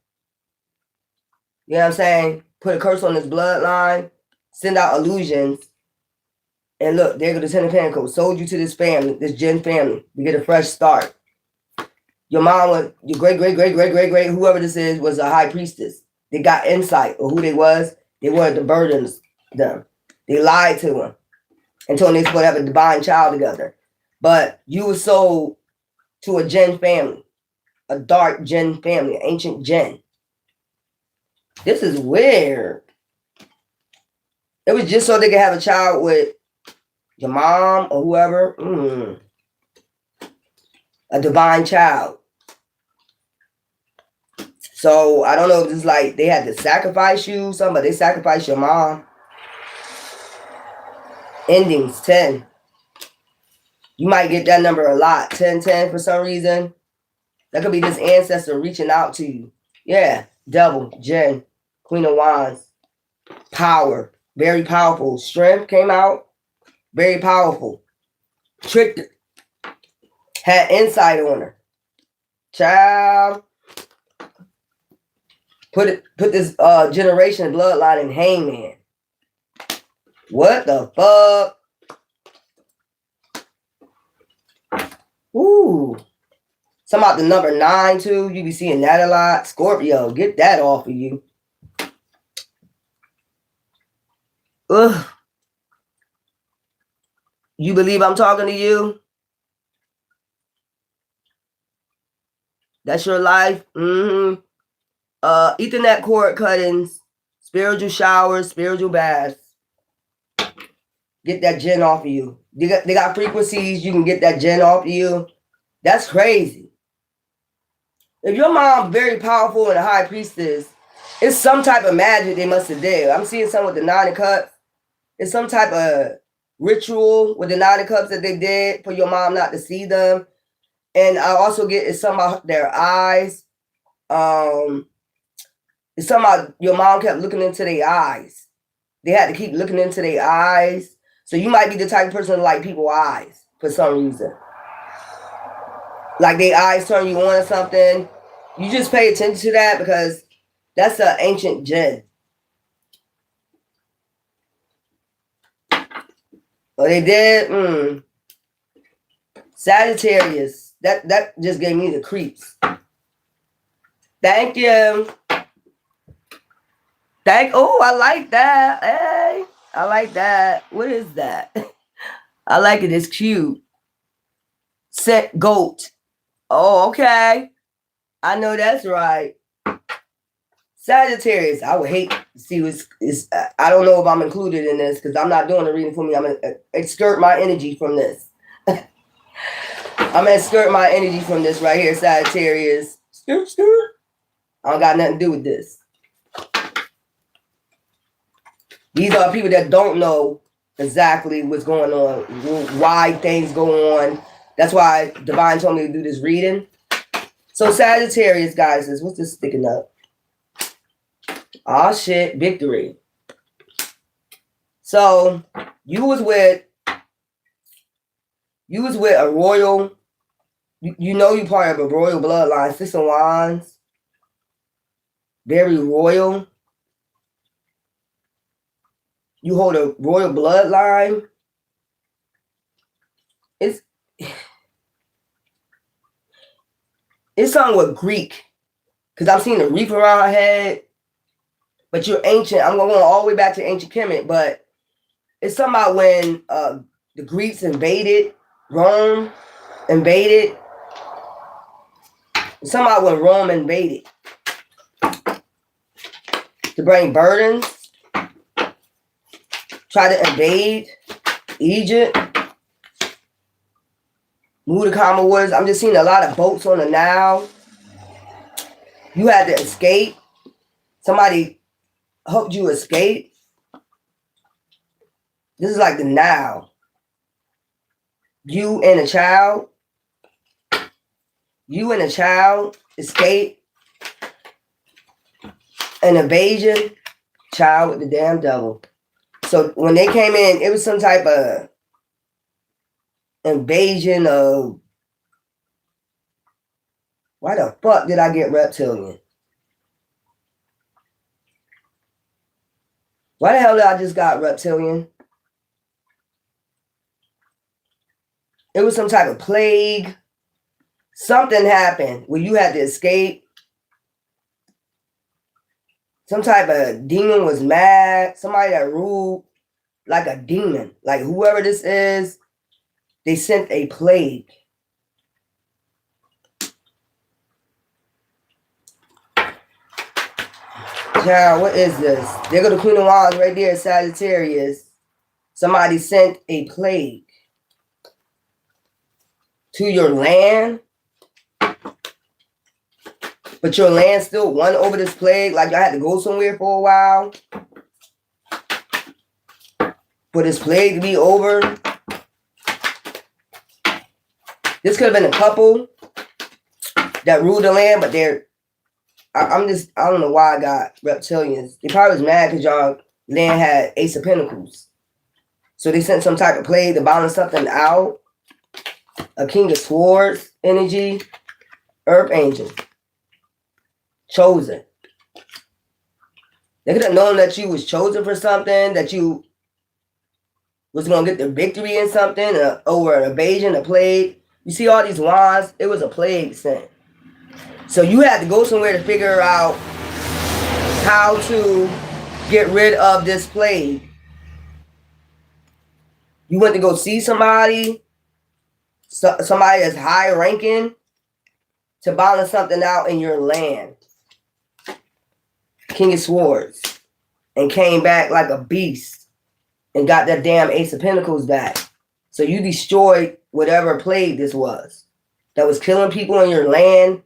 You know what I'm saying? Put a curse on his bloodline, send out illusions, and look, there go the 10 of Pentacles. Sold you to this family, this Jinn family. You get a fresh start. Your mom was, your great, whoever this is, was a high priestess. They got insight of who they was. They wanted to burden them. They lied to them and told them they were supposed to have a divine child together. But you were sold to a Jinn family, a dark Jinn family, ancient Jinn. This is weird. It was just so they could have a child with your mom or whoever. A divine child. So I don't know if it's like they had to sacrifice you, but they sacrificed your mom. Endings 10. You might get that number a lot. 1010 for some reason. That could be this ancestor reaching out to you. Yeah. Devil, Jinn, Queen of Wands. Power. Very powerful. Strength came out. Very powerful. Tricked her. Had insight on her. Child. Put this generation bloodline in hangman. What the fuck? Ooh. Some about the number 9 too. You be seeing that a lot. Scorpio, get that off of you. Ugh. You believe I'm talking to you? That's your life? Mm-hmm. Ethernet cord cuttings, spiritual showers, spiritual baths. Get that Jinn off of you. They got frequencies. You can get that Jinn off of you. That's crazy. If your mom's very powerful and a high priestess, it's some type of magic they must have did. I'm seeing some with the 9 of Cups. It's some type of ritual with the 9 of Cups that they did for your mom not to see them. And I also get it's some about their eyes. It's something about your mom kept looking into their eyes. They had to keep looking into their eyes. So you might be the type of person to like people's eyes for some reason. Like their eyes turn you on or something. You just pay attention to that because that's an ancient Jinn. Oh, they did? Sagittarius. That just gave me the creeps. Thank you. Oh, I like that. Hey, I like that. What is that? I like it. It's cute. Set goat. Oh, okay. I know that's right. Sagittarius. I would hate to see what's. I don't know if I'm included in this because I'm not doing the reading for me. I'm going to exert my energy from this. I'm going to skirt my energy from this right here, Sagittarius. Skirt. I don't got nothing to do with this. These are people that don't know exactly what's going on, why things go on. That's why Divine told me to do this reading. So Sagittarius, guys, what's this sticking up? Oh, shit, victory. So you was with a royal, you know you part of a royal bloodline, 6 of Wands. Very royal. You hold a royal bloodline. It's something with Greek. Because I'm seeing the reef around her head. But you're ancient. I'm going all the way back to ancient Kemet. But it's something about when the Greeks invaded Rome. It's something about when Rome invaded. To bring burdens. Try to invade Egypt. Move the Common Waters. I'm just seeing a lot of boats on the Nile. You had to escape. Somebody helped you escape. This is like the Nile. You and a child. You and a child escape. an invasion, child with the damn devil. So when they came in, it was some type of invasion of, why the fuck did I get reptilian? Why the hell did I just got reptilian? It was some type of plague. Something happened where you had to escape. Some type of demon was mad. Somebody that ruled like a demon. Like whoever this is, they sent a plague. Child, what is this? There go the Queen of Wands right there, Sagittarius. Somebody sent a plague to your land. But your land still won over this plague. Like y'all had to go somewhere for a while for this plague to be over. This could have been a couple that ruled the land, but I don't know why I got reptilians. They probably was mad because y'all land had Ace of Pentacles. So they sent some type of plague to balance something out. A King of Swords energy. Earth Angel. Chosen. They could have known that you was chosen for something, that you was going to get the victory in something, over an invasion, a plague. You see all these wands? It was a plague sent. So you had to go somewhere to figure out how to get rid of this plague. You went to go see somebody, somebody that's high ranking, to balance something out in your land. King of Swords. And came back like a beast and got that damn Ace of Pentacles back. So you destroyed whatever plague this was that was killing people in your land.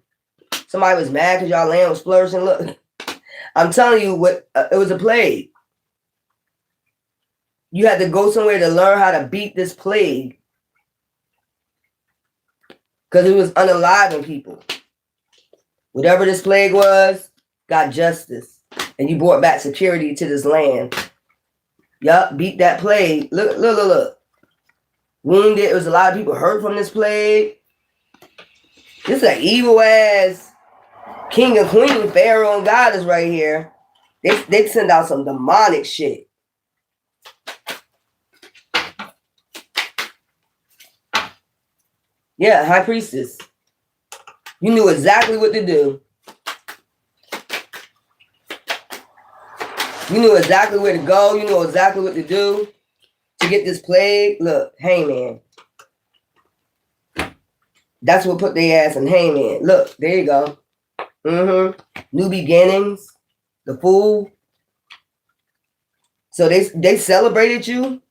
Somebody was mad because y'all land was flourishing. Look, I'm telling you, what it was a plague. You had to go somewhere to learn how to beat this plague because it was unaliving people. Whatever this plague was, got justice, and you brought back security to this land. Yup, beat that plague. Look. Wounded. It was a lot of people hurt from this plague. This is an evil ass king and queen, pharaoh and goddess right here. They send out some demonic shit. Yeah, high priestess. You knew exactly what to do. You knew exactly where to go. You knew exactly what to do to get this plague. Look, hangman. That's what put their ass in hangman. Look, there you go. New beginnings. The Fool. So they celebrated you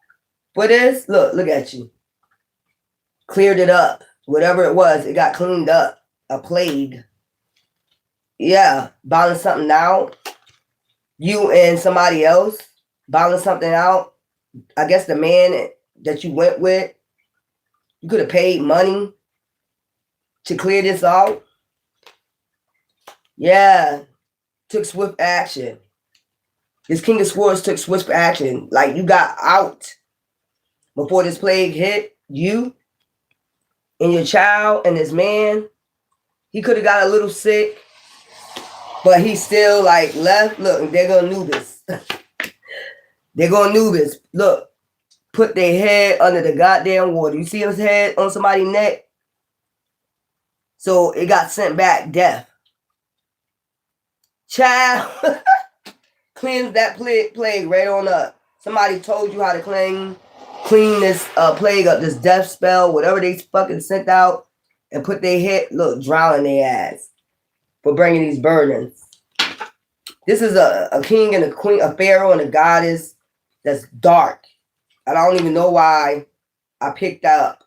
for this. Look at you. Cleared it up. Whatever it was, it got cleaned up. A plague. Yeah, balance something out. You and somebody else balance something out. I guess the man that you went with, you could have paid money to clear this out. Yeah, took swift action. This King of Swords took swift action. Like you got out before this plague hit you and your child and this man. He could have got a little sick, but he still like left. Look, they're gonna Anubis. They're gonna Anubis. Look, put their head under the goddamn water. You see his head on somebody's neck? So it got sent back death. Child, cleanse that plague right on up. Somebody told you how to clean this plague up, this death spell, whatever they fucking sent out, and put their head, look, drowning their ass for bringing these burdens. This is a king and a queen, a pharaoh and a goddess that's dark. And I don't even know why I picked up,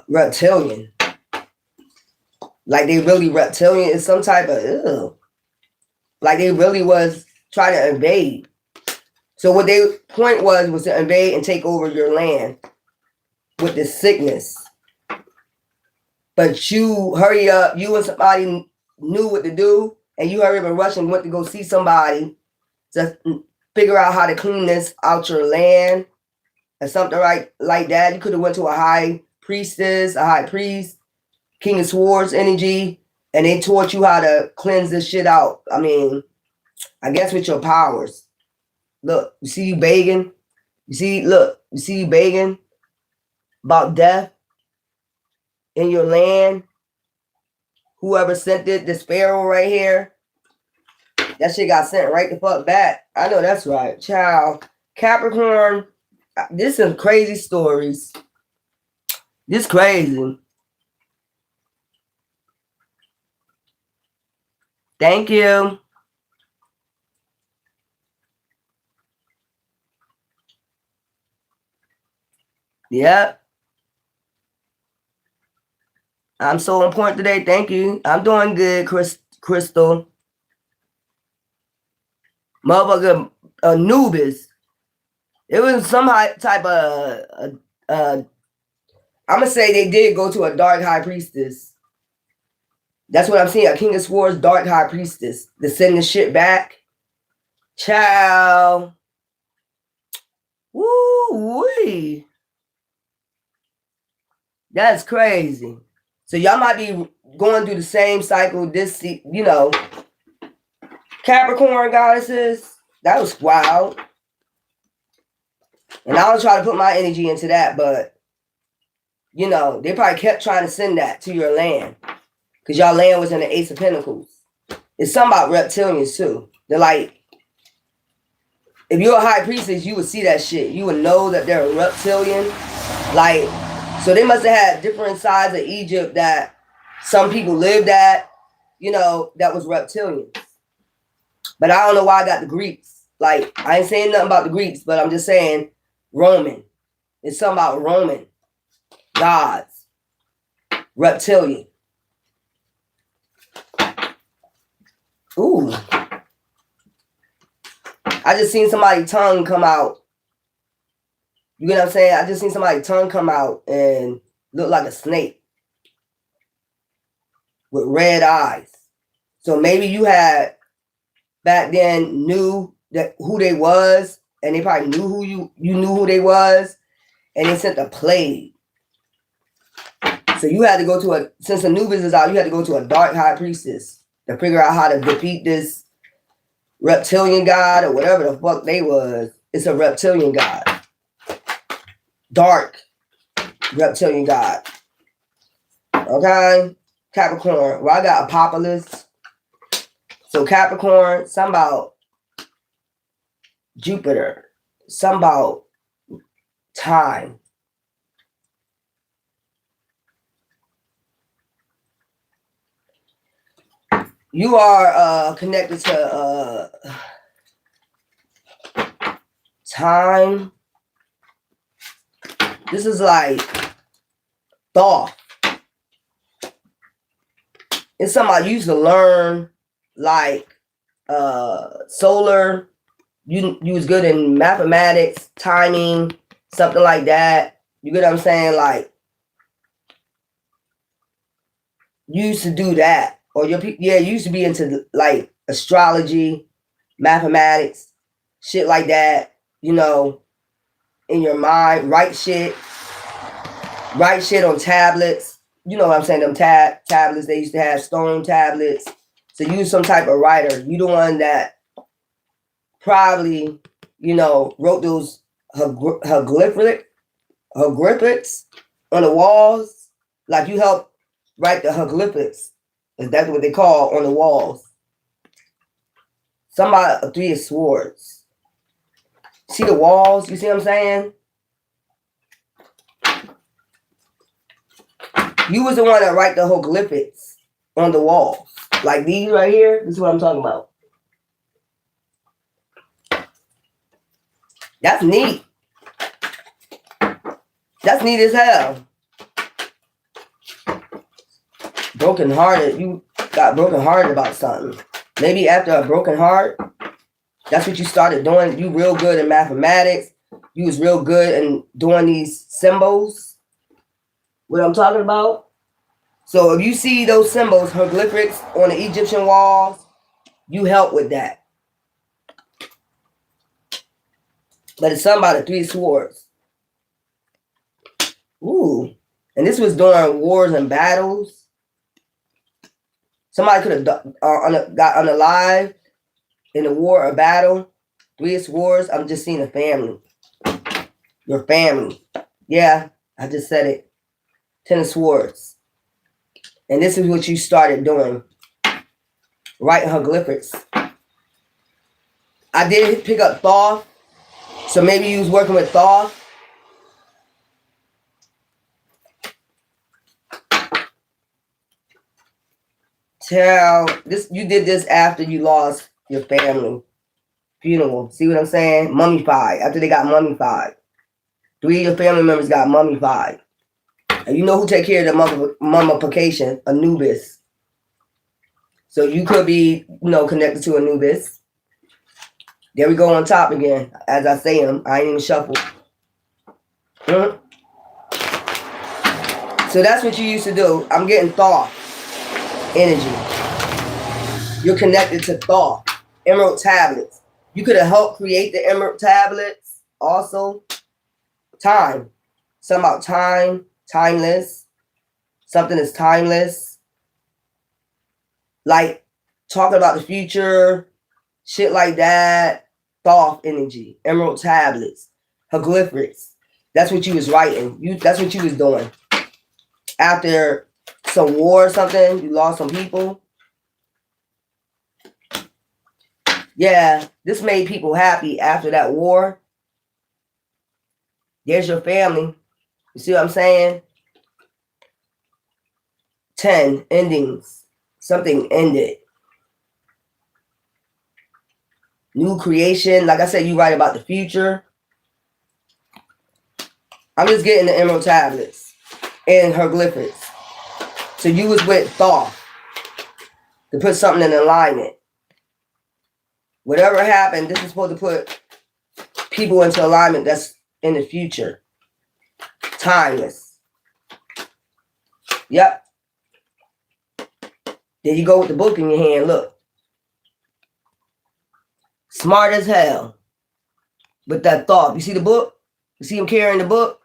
reptilian. Like they really reptilian is some type of, like they really was trying to invade. So what their point was to invade and take over your land with this sickness. But you hurry up, you and somebody knew what to do, and you hurry up and rush and went to go see somebody to figure out how to clean this out your land or something like that. You could have went to a high priestess, a high priest, King of Swords energy, and they taught you how to cleanse this shit out. I mean, I guess with your powers. Look, you see you begging? You see you begging about death in your land? Whoever sent it, the sparrow right here, that shit got sent right the fuck back. I know that's right. Child. Capricorn, this is crazy stories. This crazy. Thank you. Yep. I'm so important today. Thank you. I'm doing good, Crystal. Motherfucker, Anubis. It was some type of, I'm going to say they did go to a dark high priestess. That's what I'm seeing. A King of Swords, dark high priestess. To send the shit back. Ciao. Woo-wee. That's crazy. So y'all might be going through the same cycle this, you know. Capricorn goddesses. That was wild. And I don't try to put my energy into that, but, you know, they probably kept trying to send that to your land. Because y'all land was in the Ace of Pentacles. It's something about reptilians, too. They're like, if you're a high priestess, you would see that shit. You would know that they're a reptilian. Like, so they must have had different sides of Egypt that some people lived at, you know, that was reptilians. But I don't know why I got the Greeks. Like, I ain't saying nothing about the Greeks, but I'm just saying Roman. It's something about Roman gods. Reptilian. Ooh. I just seen somebody's tongue come out. You get what I'm saying? I just seen somebody's tongue come out and look like a snake with red eyes. So maybe you had back then knew that who they was, and they probably knew who you knew who they was, and they sent a plague. So you had to go to since Anubis is out, you had to go to a dark high priestess to figure out how to defeat this reptilian god or whatever the fuck they was. It's a reptilian god. Dark reptilian god. Okay? Capricorn. Well, I got Apocalypse. So Capricorn, something about Jupiter. Something about time. You are connected to time. This is like thought. It's something I used to learn, like solar. You was good in mathematics, timing, something like that. You get what I'm saying? Like, you used to do that. Or you used to be into like astrology, mathematics, shit like that, you know, in your mind, write shit on tablets. You know what I'm saying? Them tablets, they used to have stone tablets. So you was some type of writer. You the one that probably, you know, wrote those hieroglyphics on the walls. Like you helped write the hieroglyphics. That's what they call on the walls. Somebody, a Three of Swords. See the walls? You see what I'm saying? You was the one that write the hieroglyphics on the walls. Like these right here. This is what I'm talking about. That's neat. That's neat as hell. Broken hearted. You got broken hearted about something. Maybe after a broken heart, that's what you started doing. You real good in mathematics. You was real good in doing these symbols. What I'm talking about? So if you see those symbols, hieroglyphics on the Egyptian walls, you help with that. But it's something about the 3 of Swords. Ooh. And this was during wars and battles. Somebody could have got unalive in a war or battle. 3 of Swords. I'm just seeing a family. Your family. Yeah, I just said it. 10 of Swords. And this is what you started doing. Writing hieroglyphics. I did pick up Thoth. So maybe you was working with Thoth. You did this after you lost your family. Funeral. See what I'm saying? Mummified. After they got mummified. 3 of your family members got mummified. And you know who take care of the mummification? Anubis. So you could be, connected to Anubis. There we go on top again. As I say them, I ain't even shuffle. So that's what you used to do. I'm getting Thoth energy. You're connected to Thoth. Emerald tablets. You could have helped create the emerald tablets. Also, time. Something about time. Timeless. Something is timeless. Like talking about the future. Shit like that. Thoth energy. Emerald tablets. Hieroglyphics. That's what you was writing. That's what you was doing. After some war or something, you lost some people. Yeah, this made people happy after that war. There's your family. You see what I'm saying? 10 endings. Something ended. New creation. Like I said, you write about the future. I'm just getting the emerald tablets and hieroglyphics. So you was with Thoth to put something in alignment. Whatever happened, this is supposed to put people into alignment that's in the future. Timeless. Yep. There you go with the book in your hand. Look. Smart as hell. With that thought. You see the book? You see him carrying the book?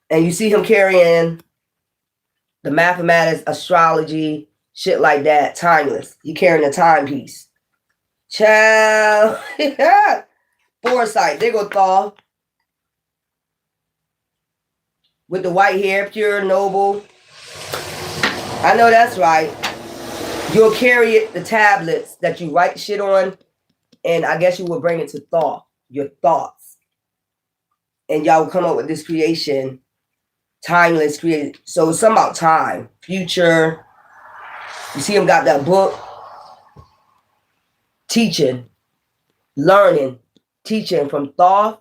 And you see him carrying the mathematics, astrology, shit like that. Timeless. He carrying a timepiece. Child. Foresight. There go Thoth. With the white hair, pure, noble. I know that's right. You'll carry it, the tablets that you write shit on, and I guess you will bring it to Thoth, your thoughts. And y'all will come up with this creation, timeless creation. So it's something about time, future. You see him got that book. Teaching, learning, teaching from Thoth.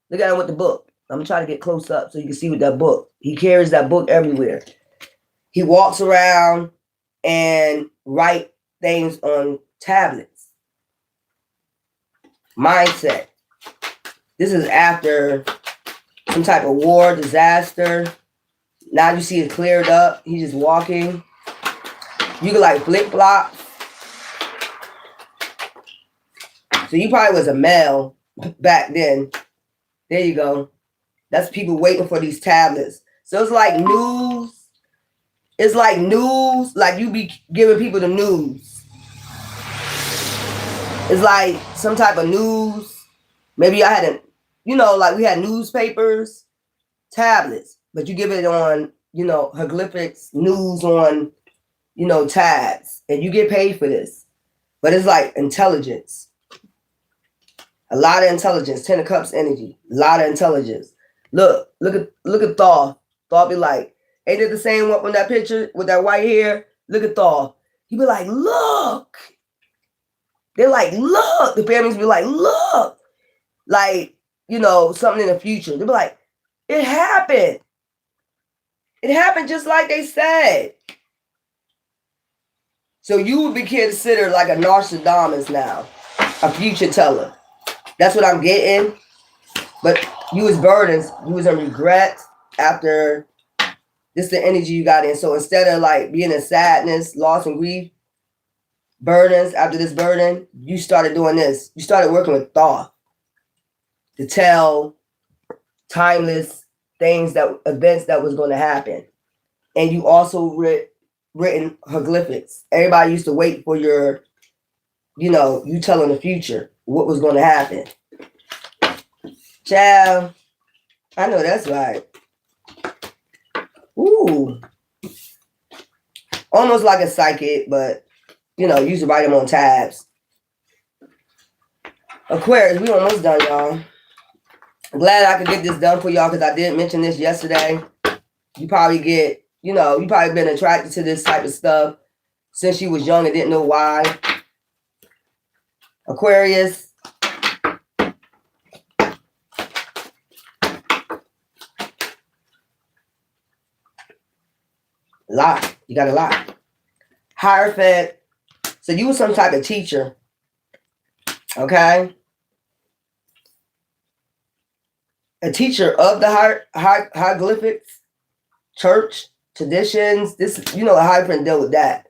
Look at him with the book. I'm trying to get close up so you can see with that book. He carries that book everywhere. He walks around and write things on tablets. Mindset. This is after some type of war, disaster. Now you see it cleared up. He's just walking. You can like flip-flop. So you probably was a male back then. There you go. That's people waiting for these tablets. So it's like news. It's like news. Like you be giving people the news. It's like some type of news. Maybe I had like we had newspapers, tablets. But you give it on, hieroglyphics, news on, tabs. And you get paid for this. But it's like intelligence. A lot of intelligence. 10 of Cups energy. A lot of intelligence. Look at Thoth. Thoth be like, ain't it the same one from that picture with that white hair? Look at Thoth. He be like, look. They're like, look. The families be like, look. Like, something in the future. They be like, it happened. It happened just like they said. So you would be considered like a Nostradamus now. A future teller. That's what I'm getting. But you was burdens. You was in regret. after this, the energy you got in. So instead of like being in sadness, loss, and grief, burdens, after this burden, you started doing this. You started working with thought to tell timeless things, that events that was going to happen. And you also written hieroglyphics. Everybody used to wait for your, you telling the future what was going to happen. Child, I know that's right. Ooh. Almost like a psychic, but, you used to write them on tabs. Aquarius, we almost done, y'all. I'm glad I could get this done for y'all because I did mention this yesterday. You probably get, you probably been attracted to this type of stuff since you was young and didn't know why. Aquarius. Lot. You got a lot. Hierophant. So you were some type of teacher. Okay? A teacher of the hieroglyphics, church, traditions. This, a Hierophant deal with that.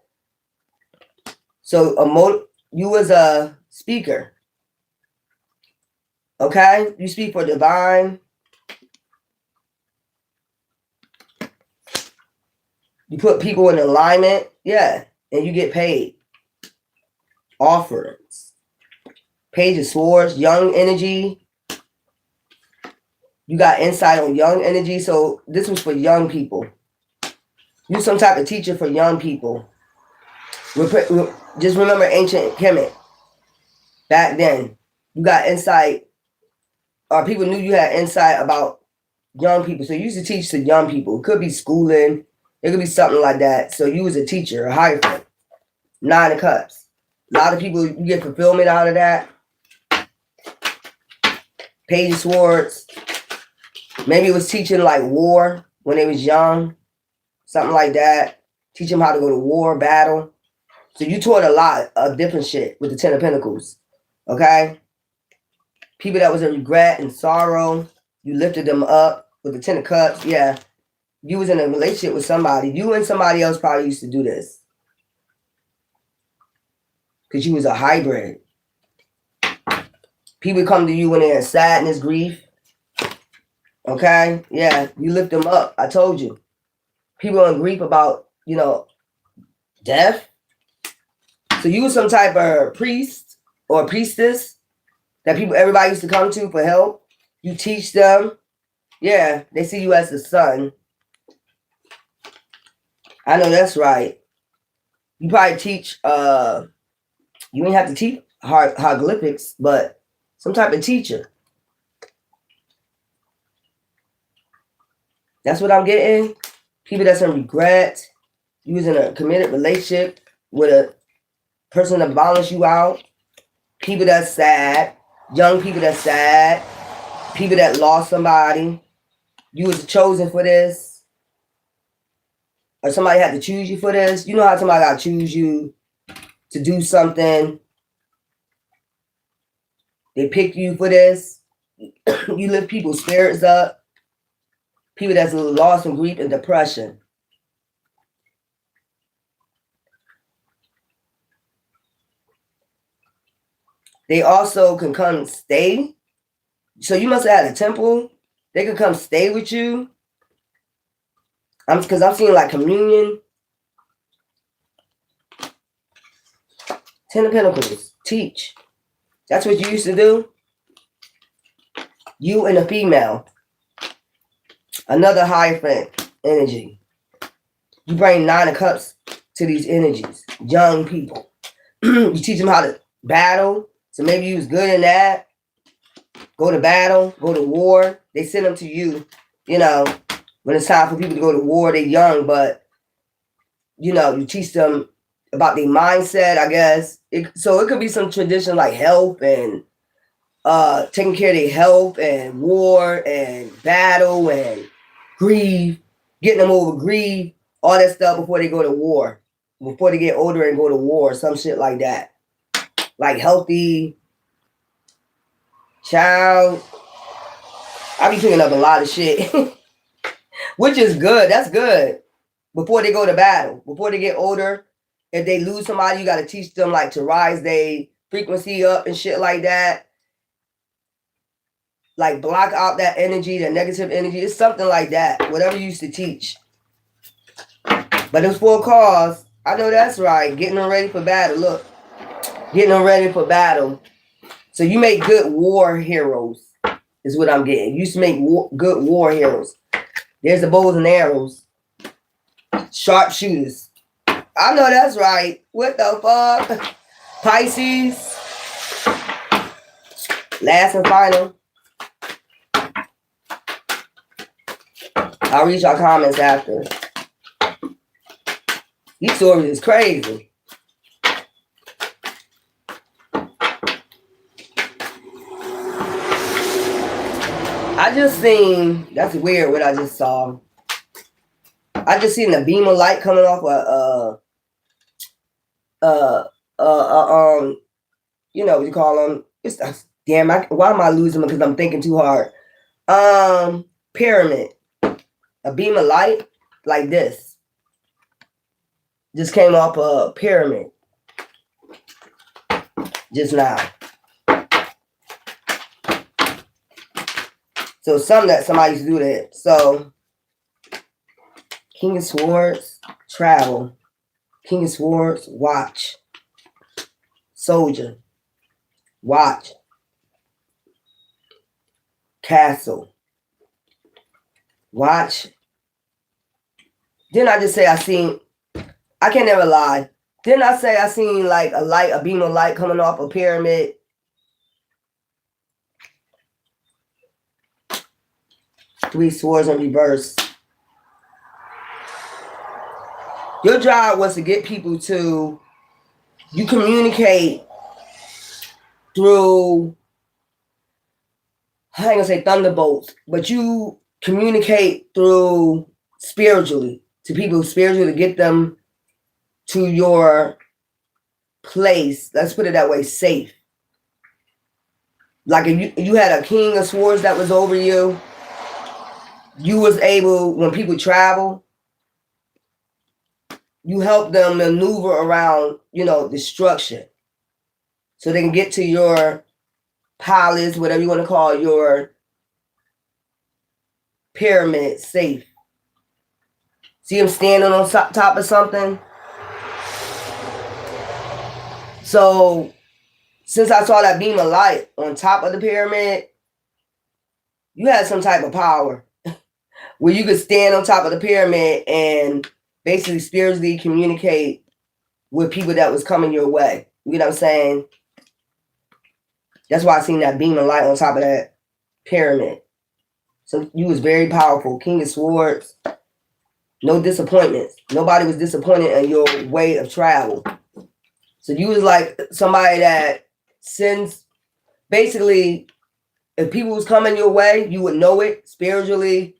So you was a speaker. Okay? You speak for divine. You put people in alignment, yeah, and you get paid. Offerings. Page of Swords, young energy. You got insight on young energy, so this was for young people. You some type of teacher for young people. Just remember ancient Kemet. Back then, you got insight, or people knew you had insight about young people, so you used to teach to young people. It could be schooling. It could be something like that. So you was a teacher, a hierophant. 9 of Cups. A lot of people, you get fulfillment out of that. Page of Swords. Maybe it was teaching like war when they was young. Something like that. Teach them how to go to war, battle. So you taught a lot of different shit with the 10 of Pentacles. Okay? People that was in regret and sorrow. You lifted them up with the 10 of Cups. Yeah. You was in a relationship with somebody. You and somebody else probably used to do this. Because you was a hybrid. People come to you when they're in sadness, grief. Okay? Yeah, you lift them up. I told you. People in grief about, death. So you was some type of priest or priestess that everybody used to come to for help. You teach them. Yeah, they see you as the sun. I know that's right. You probably teach, you ain't have to teach hieroglyphics, but some type of teacher. That's what I'm getting. People that's in regret. You was in a committed relationship with a person that balance you out. People that's sad. Young people that's sad. People that lost somebody. You was chosen for this. Or somebody had to choose you for this. You know how somebody got to choose you to do something. They pick you for this. You lift people's spirits up. People that's lost in grief and depression. They also can come stay. So you must have had a temple. They can come stay with you. Because I'm seeing like communion. 10 of Pentacles. Teach. That's what you used to do. You and a female. Another Hierophant energy. You bring 9 of Cups to these energies. Young people. You teach them how to battle. So maybe you was good in that. Go to battle. Go to war. They send them to you. When it's time for people to go to war, they're young, but, you teach them about their mindset, I guess. So it could be some tradition like health and taking care of their health and war and battle and grief, getting them over grief, all that stuff before they go to war, before they get older and go to war, some shit like that. Like healthy child. I be picking up a lot of shit. Which is good. That's good. Before they go to battle, before they get older, if they lose somebody, you got to teach them like to rise their frequency up and shit like that. Like block out that energy, the negative energy. It's something like that. Whatever you used to teach. But it's for a cause. I know that's right. Getting them ready for battle. Look. Getting them ready for battle. So you make good war heroes. Is what I'm getting. You used to make good war heroes. There's the bows and arrows. Sharpshooters. I know that's right. What the fuck? Pisces. Last and final. I'll read your comments after. These stories is crazy. I just seen, that's weird what I just saw. I just seen a beam of light coming off you know what you call them? It's damn. Why am I losing them? Because I'm thinking too hard. Pyramid. A beam of light like this just came off a pyramid just now. So something that somebody used to do that. So King of Swords, travel. King of Swords, watch. Soldier, watch. Castle, watch. Didn't I just say I seen, I can never lie. Didn't I say I seen like a light, a beam of light coming off a pyramid? Three swords in reverse. Your job was to get people to, you communicate through, I ain't gonna say thunderbolts, but you communicate through spiritually, to people spiritually, to get them to your place. Let's put it that way, safe. Like if you had a King of Swords that was over you, you was able, when people travel, you help them maneuver around, you know, destruction. So they can get to your palace, whatever you want to call your pyramid, safe. See him standing on top of something? So, since I saw that beam of light on top of the pyramid, you had some type of power where you could stand on top of the pyramid and basically spiritually communicate with people that was coming your way. You know what I'm saying? That's why I seen that beam of light on top of that pyramid. So you was very powerful. King of Swords. No disappointments. Nobody was disappointed in your way of travel. So you was like somebody that sends, basically, if people was coming your way, you would know it spiritually,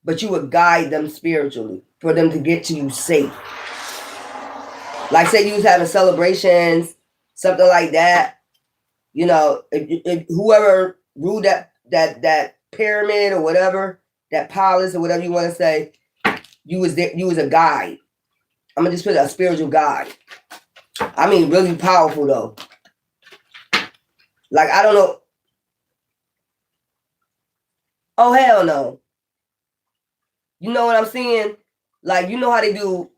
but you would guide them spiritually for them to get to you safe. Like say you was having celebrations, something like that. You know, if whoever ruled that pyramid or whatever, that palace or whatever you want to say, you was there, you was a guide. I'm gonna just put a spiritual guide. I mean, really powerful though. Like I don't know. Oh hell no. You know what I'm saying? Like you know how they do,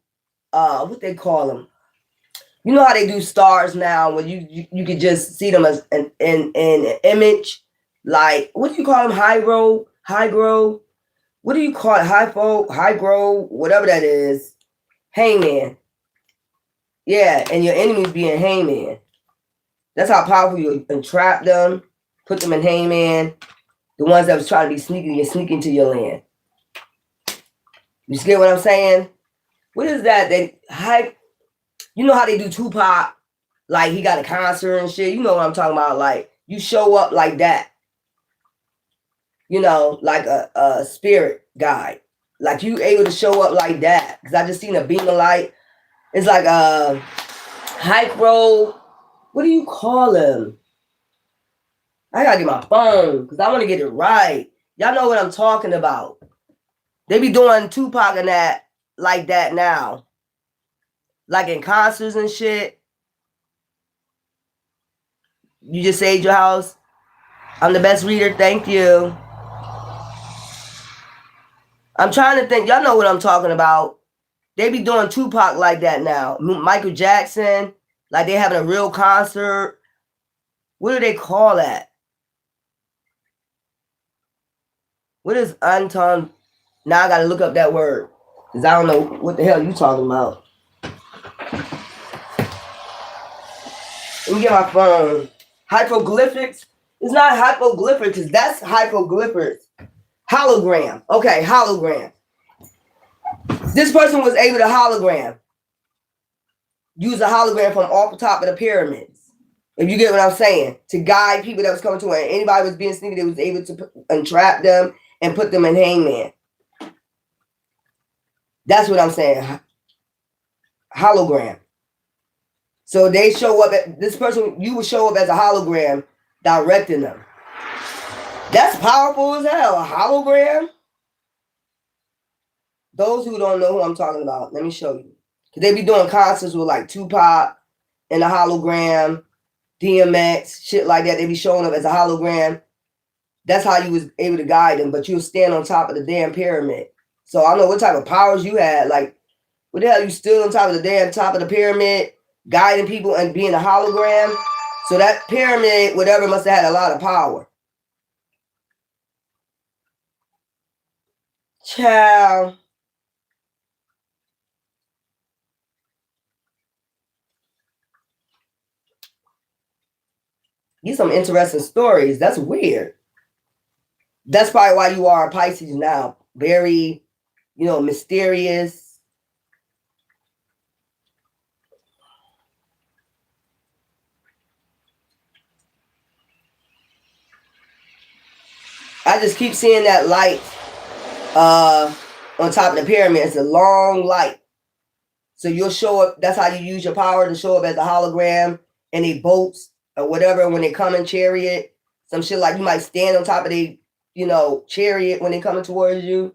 what they call them? You know how they do stars now, when you could just see them as an image. Like what do you call them? High grow. What do you call it? High grow, whatever that is. Hangman. Yeah, and your enemies being hangman. That's how powerful you entrap them, put them in hangman. The ones that was trying to be sneaky and sneak into your land. You get what I'm saying? What is that? You know how they do Tupac? Like he got a concert and shit. You know what I'm talking about? Like you show up like that. You know, like a spirit guide. Like you able to show up like that. Because I just seen a beam of light. It's like a hike road. What do you call them? I gotta get my phone because I want to get it right. Y'all know what I'm talking about. They be doing Tupac and that like that now. Like in concerts and shit. You just saved your house. I'm the best reader. Thank you. I'm trying to think. Y'all know what I'm talking about. They be doing Tupac like that now. Michael Jackson. Like they having a real concert. What do they call that? What is Anton? Now I got to look up that word. Because I don't know what the hell you talking about. Let me get my phone. Hypoglyphics? It's not hypoglyphics. That's hypoglyphics. Hologram. Okay, hologram. This person was able to hologram. Use a hologram from off the top of the pyramids. If you get what I'm saying. To guide people that was coming to it. Anybody was being sneaky, they was able to entrap them and put them in hangman. That's what I'm saying. Hologram. So they show up at this person, you would show up as a hologram directing them. That's powerful as hell. A hologram. Those who don't know who I'm talking about, let me show you. Because they be doing concerts with like Tupac and a hologram, DMX, shit like that. They be showing up as a hologram. That's how you was able to guide them. But you'll stand on top of the damn pyramid. So I don't know what type of powers you had. Like, what the hell? You stood on top of the damn top of the pyramid, guiding people and being a hologram. So that pyramid, whatever, must have had a lot of power. Ciao. These some interesting stories. That's weird. That's probably why you are a Pisces now. Very, mysterious. I just keep seeing that light on top of the pyramid. It's a long light. So you'll show up. That's how you use your power to show up as a hologram in a boats or whatever when they come in chariot. Some shit like you might stand on top of the, chariot when they coming towards you.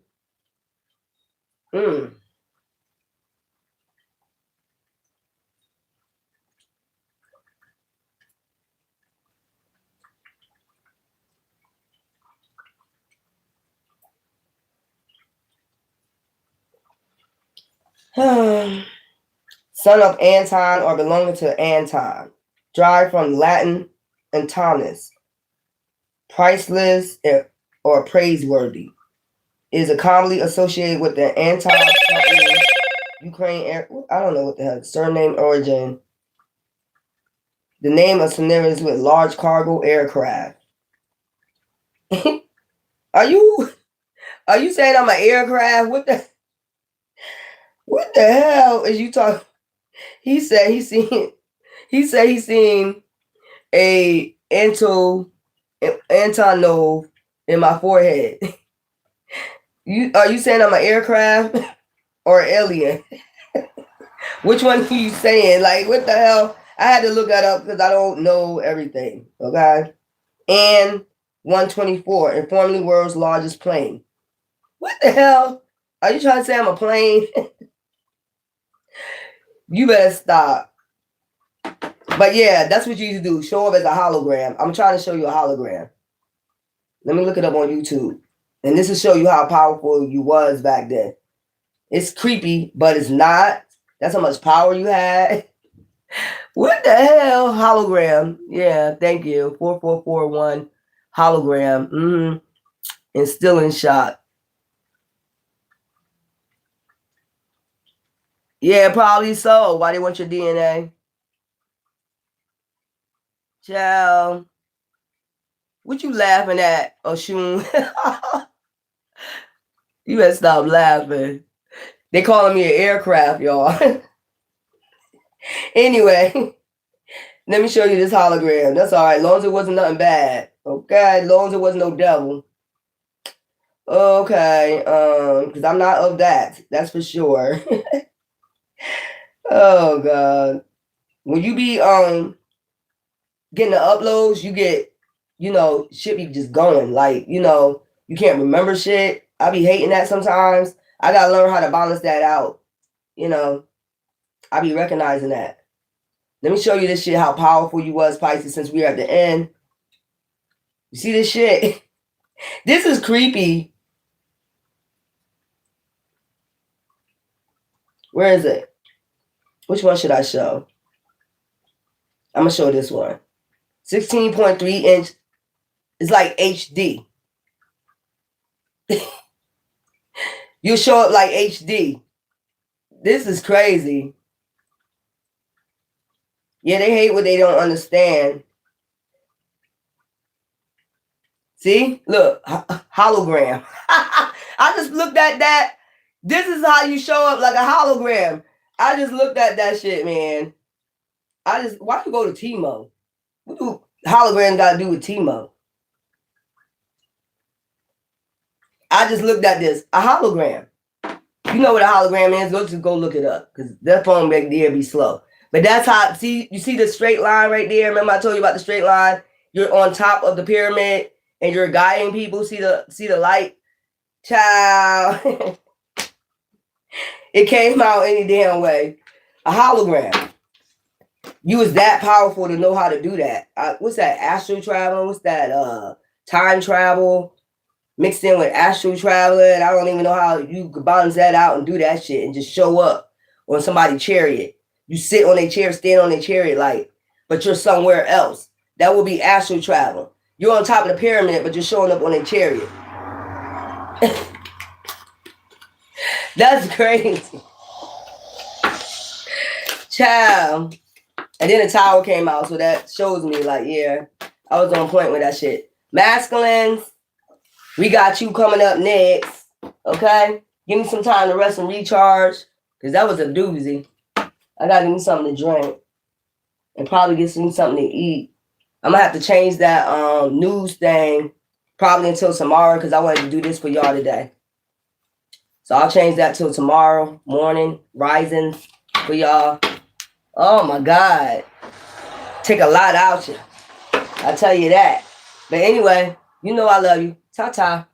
Son of Anton or belonging to Anton. Derived from Latin Antonus. Priceless or praiseworthy. Is a commonly associated with the Anton company, Ukraine. I don't know what the hell. Surname origin. The name of synonymous with large cargo aircraft. Are you saying I'm an aircraft? What the hell is you talking? He said he's seen a Antonov in my forehead. Are you saying I'm an aircraft or an alien? Which one are you saying? Like, what the hell? I had to look that up because I don't know everything. Okay. And 124, informally world's largest plane. What the hell? Are you trying to say I'm a plane? You better stop. But yeah, that's what you need to do. Show up as a hologram. I'm trying to show you a hologram. Let me look it up on YouTube. And this will show you how powerful you was back then. It's creepy, but it's not. That's how much power you had. What the hell? Hologram. Yeah, thank you. 4441 hologram. And still in shock. Yeah, probably so. Why they want your DNA? Child. What you laughing at, Oshun? You better stop laughing. They calling me an aircraft, y'all. Anyway, let me show you this hologram. That's all right. As long as it wasn't nothing bad. Okay, as long as it wasn't no devil. Okay, because I'm not of that. That's for sure. Oh God. When you be getting the uploads, you get, shit be just going. Like, you can't remember shit. I be hating that sometimes. I gotta learn how to balance that out. You know, I be recognizing that. Let me show you this shit, how powerful you was, Pisces, since we're at the end. You see this shit? This is creepy. Where is it? Which one should I show? I'm going to show this one. 16.3 inch. It's like HD. You'll show up like HD. This is crazy. Yeah, they hate what they don't understand. See? Look, hologram. I just looked at that. This is how you show up, like a hologram. I just looked at that shit, man. Why you go to Timo? What do hologram got to do with Timo? I just looked at this, a hologram. You know what a hologram is? Just go look it up, because that phone back there be slow. But that's how, you see the straight line right there? Remember I told you about the straight line? You're on top of the pyramid and you're guiding people. See the light? Child. It came out any damn way. A hologram. You was that powerful to know how to do that. What's that? Astral travel? What's that? Time travel mixed in with astral traveling. I don't even know how you could balance that out and do that shit and just show up on somebody's chariot. You sit on a chair, stand on a chariot, like, but you're somewhere else. That would be astral travel. You're on top of the pyramid, but you're showing up on a chariot. That's crazy. Child. And then the tower came out, so that shows me, like, yeah, I was on point with that shit. Masculines, we got you coming up next, okay? Give me some time to rest and recharge, because that was a doozy. I got to give me something to drink and probably get me something to eat. I'm going to have to change that news thing probably until tomorrow, because I wanted to do this for y'all today. So I'll change that till tomorrow morning, rising for y'all. Oh my God. Take a lot out you. I tell you that. But anyway, you know I love you. Ta-ta.